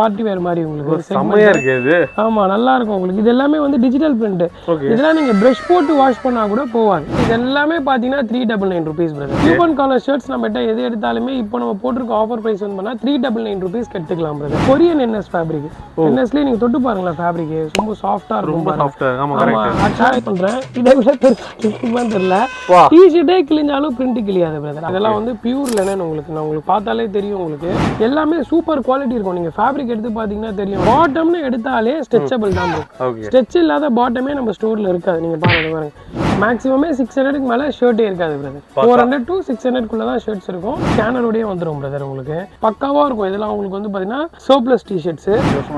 Party wear மாதிரி உங்களுக்கு செமையா இருக்கு இது. ஆமா நல்லா இருக்கும் உங்களுக்கு. இது எல்லாமே வந்து டிஜிட்டல் பிரிண்ட். இதெல்லாம் நீங்க பிரஷ் போட்டு வாஷ் பண்ணா கூட போவாது. இது எல்லாமே பாத்தீங்கன்னா 399 rupees brother. Coupon collar shirts நம்ம கிட்ட எது எடுத்தாலுமே இப்போ நம்ம போட்டிருக்க ஆஃபர் பிரைஸ் வந்து பண்ணா 399 rupees எடுத்துக்கலாம் பிரதர். Korean NS fabric. என்எஸ்ல நீங்க தொட்டு பாருங்களா ஃபேப்ரிக் ரொம்ப சாஃப்ட்டா இருக்கும். ரொம்ப சாஃப்ட்டா. ஆமா ஆமா ட்ரை பண்றேன். இதை விட பெருசா தெரியல. டி-ஷர்ட்டே கிழிஞ்சாலும் பிரிண்ட் கிழியாது பிரதர். அதெல்லாம் வந்து பியூர் லெனன். உங்களுக்கு நான் உங்களுக்கு பார்த்தாலே தெரியும். உங்களுக்கு எல்லாமே சூப்பர் குவாலிட்டி இருக்கும். நீங்க ஃபேப்ரிக் எடுத்து பாத்தீங்கன்னா தெரியும். பாட்டம்னு எடுத்தாலே ஸ்ட்ரெச்சபிள் தான். ஸ்ட்ரெச் இல்லாத பாட்டமே நம்ம ஸ்டோர்ல இருக்காது. நீங்க பாருங்க மேக்ஸிமமே 600க்கு மேல ஷர்ட்டே இருக்காது பிரதர். 400 to 600 குள்ள தான் ஷர்ட்ஸ் இருக்கும். ஸ்கேனரோடயே வந்துரும் பிரதர். உங்களுக்கு பக்காவா இருக்கும். இதெல்லாம் உங்களுக்கு வந்து பாத்தீங்கன்னா சோப்லெஸ் டி-ஷர்ட்ஸ்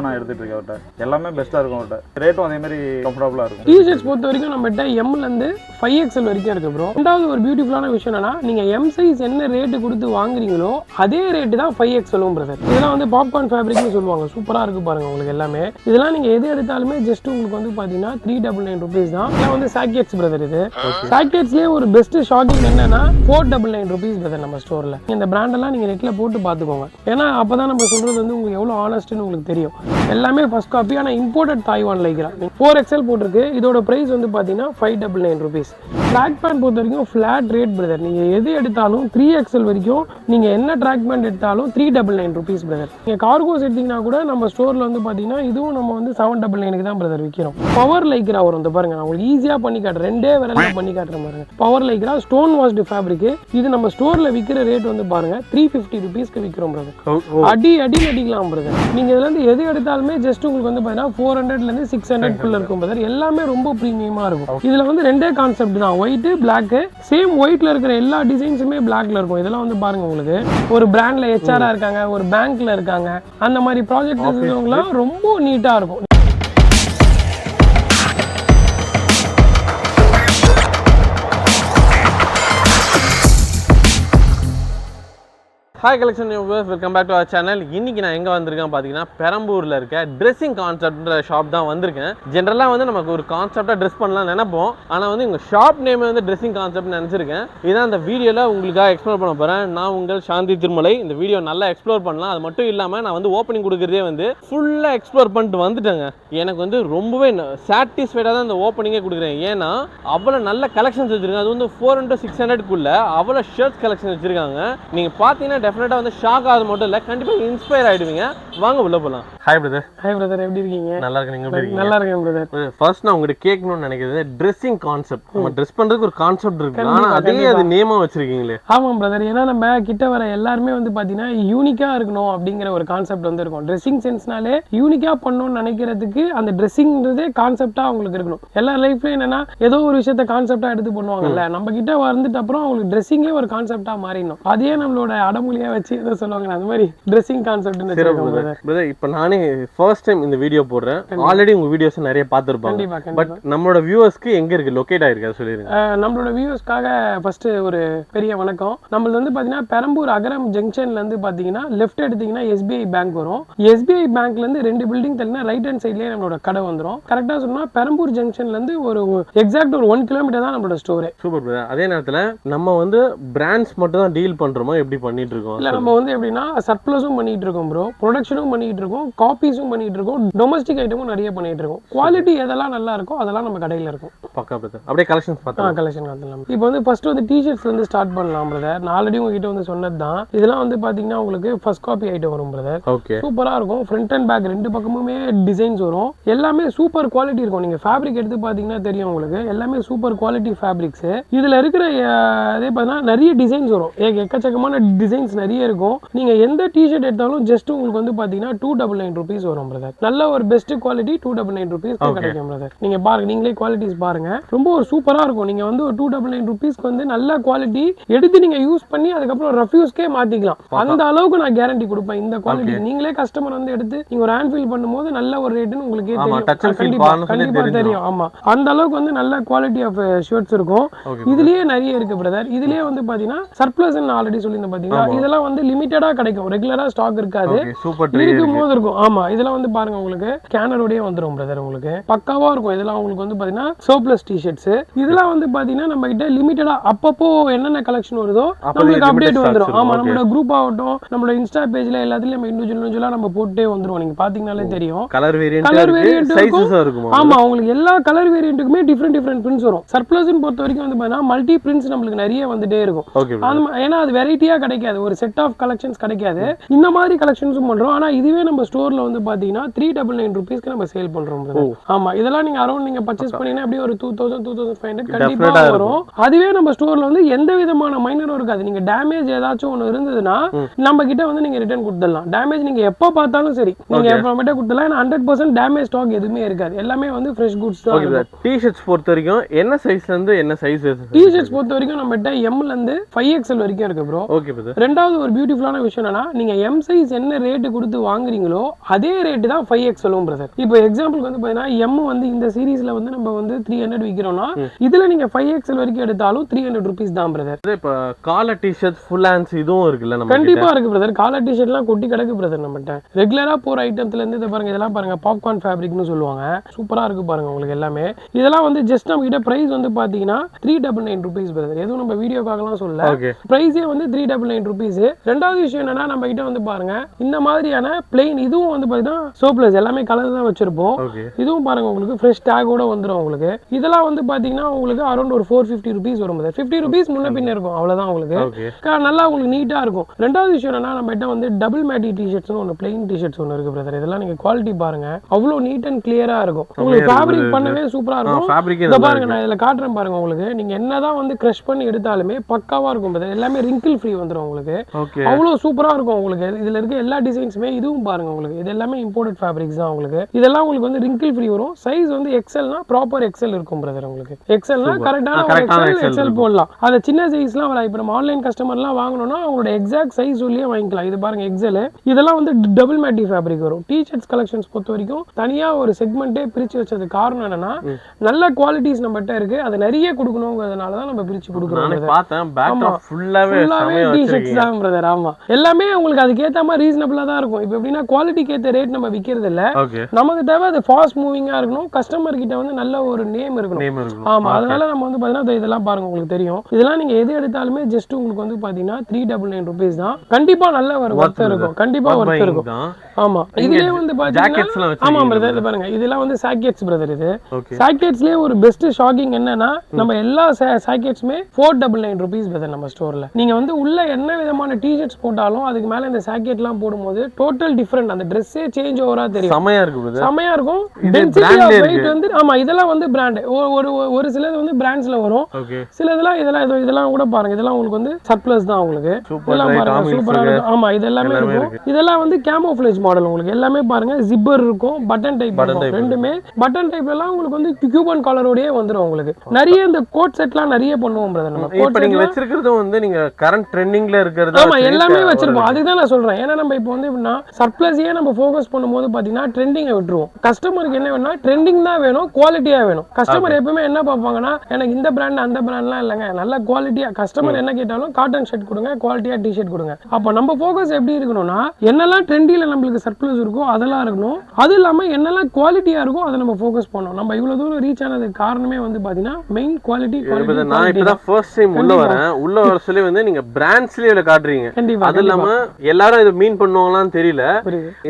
நான் எடுத்துட்டு இருக்கேன் அவட்ட. எல்லாமே பெஸ்டா இருக்கும் அவட்ட. ரேட்டும் அதே மாதிரி கம்ஃபர்ட்டபிளா இருக்கும். டி-ஷர்ட்ஸ் பொறுத்த வரைக்கும் நம்ம கிட்ட M ல இருந்து 5XL வரைக்கும் இருக்கு ப்ரோ. ரெண்டாவது ஒரு பியூட்டிஃபுல்லான விஷயம் என்னன்னா நீங்க M சைஸ் என்ன ரேட் கொடுத்து வாங்குறீங்களோ அதே ரேட் தான் 5XL பிரதர். இதெல்லாம் வந்து பாப்கார்ன் ஃபேப்ரிக்னு சொல்லுவாங்க. சூப்பரா இருக்கு பாருங்க உங்களுக்கு எல்லாமே. இதெல்லாம் நீங்க எது எடுத்தாலுமே ஜஸ்ட் உங்களுக்கு வந்து பாத்தீங்கன்னா 399 rupees தான். இதெல்லாம் வந்து சாக்கெட்ஸ் பிரதர். இது சாக்கெட்ஸ்லயே ஒரு பெஸ்ட் ஷாக்கிங் என்னன்னா 499 rupees பிரதர் நம்ம ஸ்டோர்ல. இந்த பிராண்ட் எல்லாம் நீங்க நெட்ல போட்டு பாத்துக்கோங்க. ஏன்னா அப்பதான் நம்ம சொல்றது வந்து உங்களுக்கு எவ்வளவு ஆனஸ்ட்னு உங்களுக்கு தெரியும். எல்லாமே ஃபர்ஸ்ட் காப்பி. ஆனா இம்போர்ட்டட் தாய்வான்ல இருக்கிறான். 4XL போட்டிருக்கு. இதோட பிரைஸ் வந்து பாத்தீங்கன்னா 599 rupees. ட்ராக் பேண்ட் பொறுத்த வரைக்கும் ஃபிளாட் ரேட் பிரதர். நீங்க எது எடுத்தாலும் 3XL வரைக்கும் நீங்க என்ன ட்ராக் பேண்ட் எடுத்தாலும் 399 rupees பிரதர். நீங்க கார்கோஸ் எடுத்தீங்கன்னா கூட நம்ம ஸ்டோர்ல வந்து பாத்தீங்கன்னா இதுவும் நம்ம வந்து 799 தான் பிரதர் விற்கிறோம். பவர் லைக்ரா வரும். இந்த பாருங்க நான் உங்களுக்கு ஈஸியா பண்ணி காட்டுறேன். ரெண்டே விரல்ல பண்ணி காட்டுறேன் பாருங்க. Power Lycra stone washed fabric. இது நம்ம ஸ்டோர்ல விக்கிற ரேட் வந்து பாருங்க 350 rupeesக்கு விக்கிறோம் பிரதர். அடி அடிக்கலாம் பிரதர். நீங்க இதுல இருந்து எது எடுத்தாலுமே ஜஸ்ட் உங்களுக்கு வந்து பாத்தீங்கன்னா 400ல இருந்து 600 குள்ள இருக்கும் பிரதர். எல்லாமே ரொம்ப பிரீமியமா இருக்கும். இதுல வந்து ரெண்டே கான்செப்ட் தான், ஒயிட் பிளாக். சேம் ஒயிட்ல இருக்கிற எல்லா டிசைன்ஸுமே பிளாக்ல இருக்கும். இதெல்லாம் வந்து பாருங்க உங்களுக்கு ஒரு பிராண்ட்ல HR இருக்காங்க, ஒரு பேங்க்ல இருக்காங்க, அந்த மாதிரி ப்ராஜெக்ட் இருக்கிறவங்கலாம் ரொம்ப நீட்டா இருக்கும். Hi collection viewers, welcome back to our channel. இன்னைக்கு நான் எங்கே வந்திருக்கேன் பார்த்தீங்கன்னா பெரம்பூரில் இருக்க ட்ரெஸ்ஸிங் கான்செப்ட்ன்ற ஷாப் தான் வந்திருக்கேன். ஜென்ரலாக வந்து நமக்கு ஒரு கான்செப்டாக ட்ரெஸ் பண்ணலாம் நினைப்போம். ஆனால் வந்து உங்கள் ஷாப் நேம் வந்து ட்ரெஸ்ஸிங் கான்செப்ட்னு நினச்சிருக்கேன். இதான் இந்த வீடியோவில் உங்களுக்காக எக்ஸ்ப்ளோர் பண்ண போகிறேன். நான் உங்கள் சாந்தி திருமலை. இந்த வீடியோ நல்லா எக்ஸ்ப்ளோர் பண்ணலாம். அது மட்டும் இல்லாமல் நான் வந்து ஓப்பனிங் கொடுக்குறதே வந்து ஃபுல்லாக எக்ஸ்ப்ளோர் பண்ணிட்டு வந்துட்டேங்க. எனக்கு வந்து ரொம்பவே சாட்டிஸ்ஃபைடாக தான் இந்த ஓப்பனிங்கே கொடுக்குறேன். ஏன்னா அவ்வளோ நல்ல கலெக்ஷன்ஸ் வச்சுருக்காங்க. அது வந்து 400 to 600 அவ்வளோ ஷர்ட்ஸ் கலெக்ஷன் வச்சுருக்காங்க. நீங்கள் பார்த்தீங்கன்னா டெஃபினட்டா வந்து ஷாக் ஆகுது மட்டும் இல்ல, கண்டிப்பா இன்ஸ்பயர் ஆயிடுவீங்க. வாங்க உள்ள போலாம். Hi brother. ஹாய் பிரதர், எப்படி இருக்கீங்க? நல்லா இருக்கேன். நீங்க எப்படி இருக்கீங்க? நல்லா இருக்கேன் பிரதர். ஃபர்ஸ்ட் நான் உங்களுக்கு கேட்கணும்னு நினைக்கிறது ட்ரெஸ்ஸிங் கான்செப்ட். நம்ம ட்ரெஸ் பண்றதுக்கு ஒரு கான்செப்ட் இருக்கு, ஆனா அதே அது நேமா வச்சிருக்கீங்களே. ஆமா பிரதர். ஏன்னா நம்ம கிட்ட வர எல்லாருமே வந்து பாத்தீங்கன்னா யூனிக்கா இருக்கணும் அப்படிங்கிற ஒரு கான்செப்ட் வந்து இருக்கும். ட்ரெஸ்ஸிங் சென்ஸ்னாலே யூனிக்கா பண்ணணும்னு நினைக்கிறதுக்கு அந்த ட்ரெஸ்ஸிங்ன்றதே கான்செப்டா அவங்களுக்கு இருக்கணும். எல்லா லைஃப்லயும் என்னன்னா ஏதோ ஒரு விஷயத்த கான்செப்டா எடுத்து பண்ணுவாங்கல்ல, நம்ம கிட்ட வந்துட்டு அப்புறம் அவங்களுக்கு ட்ரெஸ்ஸிங்கே ஒரு கான்செப்டா மாறிடணும். அதே நம்மளோட அடமொழியா வச்சு எதை சொல்லுவாங்க அந்த மாதிரி ட்ரெஸ்ஸிங் கான்செப்ட். இப்ப நானே ஃபர்ஸ்ட் டைம் இந்த வீடியோ போடுறேன். ஆல்ரெடி உங்க வீடியோஸ் நிறைய பார்த்திருப்பாங்க. பட் நம்மளோட வியூவர்ஸ்க்கு எங்க இருக்கு லொகேட் ஆயிருக்கு அதை சொல்லிருங்க. நம்மளோட வியூவர்ஸ்க்காக ஃபர்ஸ்ட் ஒரு பெரிய வணக்கம். நம்மளது வந்து பாத்தீங்கன்னா பெரம்பூர் அகரம் ஜங்ஷன்ல இருந்து பாத்தீங்கன்னா லெஃப்ட் எடுத்தீங்கன்னா SBI பேங்க் வரும். SBI பேங்க்ல இருந்து 2 பில்டிங் தள்ளினா ரைட் ஹேண்ட் சைட்லயே நம்மளோட கடை வந்துரும். கரெக்டா சொன்னா பெரம்பூர் ஜங்ஷன்ல இருந்து ஒரு எக்ஸாக்ட் ஒரு 1 கிலோமீட்டர் தான் நம்மளோட ஸ்டோர். Super brother. அதே நேரத்துல நம்ம வந்து பிராண்ட்ஸ் மட்டும் தான் டீல் பண்றோமா, எப்படி பண்ணிட்டு இருக்கோம்? இல்ல நம்ம வந்து எப்படின்னா சர்ப்ளஸும் பண்ணிட்டு இருக்கோம் ப்ரோ, ப்ரொடக்ஷனும் பண்ணிட்டு இருக்கோம், காப்பீஸும் பண்ணிட்டு இருக்கோம், டொமஸ்டிக் ஐட்டமும் நிறைய பண்ணிட்டு இருக்கோம். குவாலிட்டி எதெல்லாம் நல்லா இருக்கோ அதெல்லாம் நம்ம கடையில இருக்கும். பக்கா பிரதர். அப்படியே கலெக்ஷன்ஸ் பார்த்தா கலெக்ஷன் பார்த்தலாம். இப்போ வந்து ஃபர்ஸ்ட் வந்து டி-ஷர்ட்ஸ்ல இருந்து ஸ்டார்ட் பண்ணலாம் பிரதர். நான் ஆல்ரெடி உங்ககிட்ட வந்து சொன்னதுதான். இதெல்லாம் வந்து பாத்தீங்கன்னா உங்களுக்கு ஃபர்ஸ்ட் காப்பி ஐட்டம் வரும் பிரதர். ஓகே. சூப்பரா இருக்கும். ஃப்ரண்ட் அண்ட் பேக் ரெண்டு பக்கமுமே டிசைன்ஸ் வரும். எல்லாமே சூப்பர் குவாலிட்டி இருக்கும். நீங்க ஃபேப்ரிக் எடுத்து பாத்தீங்கன்னா தெரியும் உங்களுக்கு. எல்லாமே சூப்பர் குவாலிட்டி ஃபேப்ரிக்ஸ். இதுல இருக்கிற அதே பார்த்தா நிறைய டிசைன்ஸ் வரும். எக்கச்சக்கமான டிசைன்ஸ் நிறைய இருக்கும். நீங்க எந்த டி-ஷர்ட் எடுத்தாலும் ஜஸ்ட் உங்களுக்கு வந்து பாத்தீங்கன்னா 299 rupees வரும் பிரதர். நல்ல ஒரு பெஸ்ட் குவாலிட்டி 299 rupees கிடைக்கும் பிரதர். நீங்க பாருங்க, நீங்களே குவாலிட்டிஸ் பாருங்க. ரொம்ப ஒரு சூப்பரா இருக்கும். நீங்க வந்து ஒரு 299 rupeesக்கு வந்து நல்ல குவாலிட்டி எடுத்து நீங்க யூஸ் பண்ணி அதுக்கப்புறம் ரெஃப்யூஸ்க்கே மாத்திக்கலாம். அந்த அளவுக்கு நான் கேரண்டி கொடுப்பேன். இந்த குவாலிட்டி நீங்களே கஸ்டமர் வந்து எடுத்து நீங்க ஒரு ஹேண்ட் ஃபீல் பண்ணும்போது நல்ல ஒரு ரேட்னு உங்களுக்கே தெரியும். கண்டிப்பா தெரியும். ஆமா, அந்த அளவுக்கு வந்து நல்ல குவாலிட்டி ஆஃப் ஷர்ட்ஸ் இருக்கும். இதுலயே நிறைய இருக்கு பிரதர். இதுலயே வந்து பாத்தீங்கன்னா சர்ப்ளஸ் ஆல்ரெடி சொல்லியிருந்தேன் பாத்தீங்கன்னா. இதெல்லாம் இதெல்லாம் வந்து லிமிட்டடா கிடைக்கும், ரெகுலரா ஸ்டாக் இருக்காது, சூப்பர் இருக்கும் போது இருக்கும். ஆமா, இதெல்லாம் வந்து பாருங்க உங்களுக்கு ஸ்கேனரோடயே வந்துரும் பிரதர், உங்களுக்கு பக்காவா இருக்கும். இதெல்லாம் உங்களுக்கு வந்து பாத்தீங்கன்னா சோப்லெஸ் டிஷர்ட்ஸ். இதெல்லாம் வந்து பாத்தீங்கன்னா நம்ம கிட்ட லிமிட்டடா அப்பப்போ என்னென்ன கலெக்ஷன் வருதோ நம்மளுக்கு அப்டேட் வந்துரும். ஆமா, நம்மளோட குரூப் ஆகட்டும், நம்மளோட இன்ஸ்டா பேஜ்ல எல்லாத்துலயும் நம்ம இண்டிவிஜுவலா நம்ம போட்டே வந்துரும். நீங்க பாத்தீங்கன்னாலே தெரியும். கலர் வேரியன்ட் இருக்கும். ஆமா, உங்களுக்கு எல்லா கலர் வேரியன்ட்டுக்குமே டிஃபரெண்ட் பிரிண்ட்ஸ் வரும். சர்ப்ளஸ்ன்னு பொறுத்த வரைக்கும் வந்து பாத்தீங்கன்னா மல்டி பிரிண்ட்ஸ் நம்மளுக்கு நிறைய வந்துட்டே இருக்கும். ஏன்னா அது வெரைட்டியா கிடைக்காது, ஒரு செட் ஆஃப் கலெக்ஷன்ஸ் கிடைக்காது. இந்த மாதிரி கலெக்ஷன்ஸும் பண்றோம். ஆனா இதுவே நம்ம ஸ்டோர்ல வந்து பாத்தீங்கன்னா 399 rupeesக்கு நம்ம சேல் பண்றோம். ஆமா, இதெல்லாம் நீங்க அரௌண்ட் நீங்க பர்ச்சேஸ் பண்ணீங்கன்னா அப்படியே ஒரு 2000-2500 கண்டிப்பா வரும். அதுவே நம்ம ஸ்டோர்ல வந்து எந்த விதமான மைனரும் இருக்காது. நீங்க டேமேஜ் ஏதாச்சும் ஒன்று இருந்ததுன்னா நம்ம கிட்ட வந்து நீங்க ரிட்டர்ன் கொடுத்துடலாம். டேமேஜ் நீங்க எப்போ பார்த்தாலும் சரி நீங்க எப்போ மட்டும் கொடுத்துடலாம். 100% டேமேஜ் ஸ்டாக் எதுவுமே இருக்காது. எல்லாமே வந்து ஃப்ரெஷ் குட்ஸ் தான். டி-ஷர்ட்ஸ் பொறுத்த வரைக்கும் என்ன சைஸ்ல இருந்து என்ன சைஸ்? டி-ஷர்ட்ஸ் பொறுத்த வரைக்கும் நம்ம கிட்ட M ல இருந்து 5XL வரைக்கும் இருக்கு ப்ரோ. Okay brother. ரெண்டாவது ஒரு பியூட்டிஃபுல்லான விஷயம் என்னன்னா, நீங்க M சைஸ் என்ன ரேட் கொடுத்து வாங்குறீங்களோ அதே ரேட் தான் 5XL பிரதர். இப்போ எக்ஸாம்பிளுக்கு வந்து பாத்தீங்கன்னா M வந்து இந்த சீரிஸ்ல வந்து நம்ம வந்து 300 விக்கிறோம்னா இதுல நீங்க 5XL வரைக்கும் எடுத்தாலும் 300 rupees தான் பிரதர். இப்போ காலர் டி-ஷர்ட்ஸ் ஃபுல் ஹேண்ட்ஸ் இதுவும் இருக்குல்ல நம்ம கண்டிப்பா இருக்கு பிரதர். காலர் டி-ஷர்ட்லாம் கொட்டி கிடக்கு பிரதர் நம்மகிட்ட. ரெகுலரா போற ஐட்டம்ல இருந்து இத பாருங்க, இதெல்லாம் பாருங்க பாப்கார்ன் ஃபேப்ரிக்னு சொல்லுவாங்க. சூப்பரா இருக்கு பாருங்க உங்களுக்கு எல்லாமே. இதெல்லாம் வந்து ஜஸ்ட் நம்ம கிட்ட பிரைஸ் வந்து பாத்தீங்கன்னா 399 rupees பிரதர். எதுவும் நம்ம வீடியோக்காகலாம் சொல்லல, பிரைஸே வந்து 399 rupees. ரெண்டாவது விஷயம் என்னன்னா, நம்ம கிட்ட வந்து பாருங்க இந்த மாதிரியான பிளெயின் இதுவும் வந்து பாத்தீங்கன்னா சோப்லெஸ் எல்லாமே கலர் தான் வச்சிருப்போம். இதுவும் பாருங்க உங்களுக்கு ஃப்ரெஷ் டேகோட வந்துரும் உங்களுக்கு. இதெல்லாம் வந்து பாத்தீங்கன்னா உங்களுக்கு அரௌண்ட் ஒரு 450 rupees வரும். 50 rupees முன்ன பின்ன இருக்கும், அவ்வளவுதான் உங்களுக்கு. நல்லா உங்களுக்கு நீட்டா இருக்கும். ரெண்டாவது விஷயம் என்னன்னா, நம்ம கிட்ட வந்து டபுள் மேட்டி டி-ஷர்ட்ஸ் ஒன்னு பிளெயின் டி-ஷர்ட்ஸ் ஒன்னு இருக்கு பிரதர். இதெல்லாம் நீங்க குவாலிட்டி பாருங்க, அவ்வளவு நீட் அண்ட் கிளியரா இருக்கும். உங்களுக்கு ஃபேப்ரிக் பண்ணவே சூப்பரா இருக்கும். இத பாருங்க, நான் இதுல காட்டுறேன் பாருங்க உங்களுக்கு. நீங்க என்னதான் வந்து கிரஷ் பண்ணி எடுத்தாலுமே பக்காவா இருக்கும் பிரதர். எல்லாமே ரிங்கிள் ஃப்ரீ வந்துரும் உங்களுக்கு. அவ்வளவு சூப்பரா இருக்கும் உங்களுக்கு. இதுல இருக்க எல்லா டிசைன்ஸுமே இதுவும் பாருங்க உங்களுக்கு. இது எல்லாமே இம்போர்ட்டட் ஃபேப்ரிக்ஸ் தான் உங்களுக்கு. இதெல்லாம் உங்களுக்கு வந்து ரிங்கிள் ஃப்ரீ வரும். சைஸ் வந்து எக்ஸ்எல்னா ப்ராப்பர் எக்ஸ்எல் இருக்கும் பிரதர் உங்களுக்கு. எக்ஸ்எல்னா கரெக்டான எக்ஸ்எல் போடலாம். அது சின்ன சைஸ்லாம் வர. இப்போ நம்ம ஆன்லைன் கஸ்டமர்லாம் வாங்கணும்னா அவங்களோட எக்ஸாக்ட் சைஸ் சொல்லியே வாங்கிக்கலாம். இது பாருங்க எக்ஸ்எல். இதெல்லாம் வந்து டபுள் மேட்டி ஃபேப்ரிக் வரும். டி-ஷர்ட்ஸ் கலெக்ஷன்ஸ் பொறுத்த வரைக்கும் தனியா ஒரு செக்மெண்ட்டே பிரிச்சு வச்சது காரணம் என்னன்னா, நல்ல குவாலிட்டிஸ் நம்மகிட்ட இருக்கு, அது நிறைய கொடுக்கணும்ங்கிறதுனால தான் நம்ம பிரிச்சு கொடுக்குறோம். நான் பார்த்தேன் பேக்ல ஃபுல்லாவே டி-ஷர்ட்ஸ் தான் பிரதர். ஆமா, எல்லாமே உங்களுக்கு அதுக்கு ஏத்த மாதிரி ரீசனபிளா தான் இருக்கும். இப்போ எப்படின்னா குவாலிட்டிக்கு ஏத்த ரேட் நம்ம விக்கிறது இல்ல. நமக்கு தேவை அது ஃபாஸ்ட் மூவிங்கா இருக்கணும், கஸ்டமர் கிட்ட வந்து நல்ல ஒரு நேம் இருக்கணும். ஆமா, அதனால நம்ம வந்து பாத்தீங்கன்னா இதெல்லாம் பாருங்க உங்களுக்கு தெரியும். இதெல்லாம் நீங்க எது எடுத்தாலுமே ஜஸ்ட் உங்களுக்கு வந்து பாத்தீங்கன்னா 399 rupees தான். கண்டிப்பா நல்ல ஒரு வர்த் இருக்கும், கண்டிப்பா வர்த் இருக்கும். ஆமா, இதுலயே வந்து பாத்தீங்கன்னா ஆமா பிரதர், இது பாருங்க இதெல்லாம் வந்து சாக்கெட்ஸ் பிரதர். இது சாக்கெட்ஸ்லயே ஒரு பெஸ்ட் ஷாக்கிங் என்னன்னா, நம்ம எல்லா சாக்கெட்ஸ்மே 499 rupees பிரதர் நம்ம ஸ்டோர்ல. நீங்க வந்து உள்ள என்ன விதமான டி-ஷர்ட்ஸ் போட்டாலும் அதுக்கு மேல இந்த சாக்கெட்லாம் போடும்போது டோட்டல் டிஃபரெண்ட், அந்த ட்ரெஸ்ஸே சேஞ்ச் ஓவரா தெரியும். செமையா இருக்கு பிரதர், செமையா இருக்கும். டென்சிட்டி ஆஃப் வெயிட் வந்து ஆமா, இதெல்லாம் வந்து பிராண்ட் ஒரு சிலது வந்து பிராண்ட்ஸ்ல வரும். சிலதெல்லாம் இதெல்லாம் கூட பாருங்க, இதெல்லாம் உங்களுக்கு வந்து சர்ப்ளஸ் தான் உங்களுக்கு. இதெல்லாம் பாருங்க சூப்பரா இருக்கு. ஆமா, இது எல்லாமே இருக்கும். இதெல்லாம் வந்து கேமோஃப்ளேஜ் மாடல் உங்களுக்கு. எல்லாமே பாருங்க ஜிப்பர் இருக்கும், பட்டன் டைப் இருக்கும். ரெண்டுமே பட்டன் டைப்ல எல்லாம் உங்களுக்கு வந்து கியூபன் காலரோடயே வந்துரும் உங்களுக்கு. நிறைய இந்த கோட் செட்லாம் நிறைய பண்ணுவோம் பிரதர் நம்ம. இப்போ நீங்க வச்சிருக்கிறது வந்து நீங்க கரண்ட் ட்ரெண்டிங்ல இருக்குது. ஆமா, எல்லாமே வச்சிருக்கோம். அதுதான் நான் சொல்றேன். ஏன்னா நம்ம இப்போ வந்து எப்படின்னா சர்ப்ளஸையே நம்ம ஃபோக்கஸ் பண்ணும்போது பாத்தீங்கன்னா ட்ரெண்டிங்கை விட்டுருவோம். கஸ்டமருக்கு என்ன வேணும்னா ட்ரெண்டிங் தான் வேணும், குவாலிட்டியா வேணும். கஸ்டமர் எப்பவுமே என்ன பார்ப்பாங்கன்னா, எனக்கு இந்த பிராண்ட் அந்த பிராண்ட்லாம் இல்லைங்க, நல்ல குவாலிட்டியா கஸ்டமர் என்ன கேட்டாலும் காட்டன் ஷர்ட் கொடுங்க, குவாலிட்டியா டி-ஷர்ட் கொடுங்க. அப்போ நம்ம ஃபோக்கஸ் எப்படி இருக்கணும்னா, என்னெல்லாம் ட்ரெண்டில நம்மளுக்கு சர்ப்ளஸ் இருக்கோ அதெல்லாம் இருக்கணும். அது இல்லாம என்னெல்லாம் குவாலிட்டியா இருக்கோ அதை நம்ம ஃபோக்கஸ் பண்ணணும். நம்ம இவ்வளவு தூரம் ரீச் ஆனதுக்கு காரணமே வந்து பாத்தீங்கன்னா மெயின் குவாலிட்டி. நான் இப்பதான் ஃபர்ஸ்ட் டைம் உள்ள வரேன். உள்ள வர சொல்லி வந்து நீங்க பிராண்ட்ஸ்லயே காட்டுறீங்க. அது இல்லாம எல்லாரும் இதை மீன் பண்ணுவாங்களான்னு தெரியல.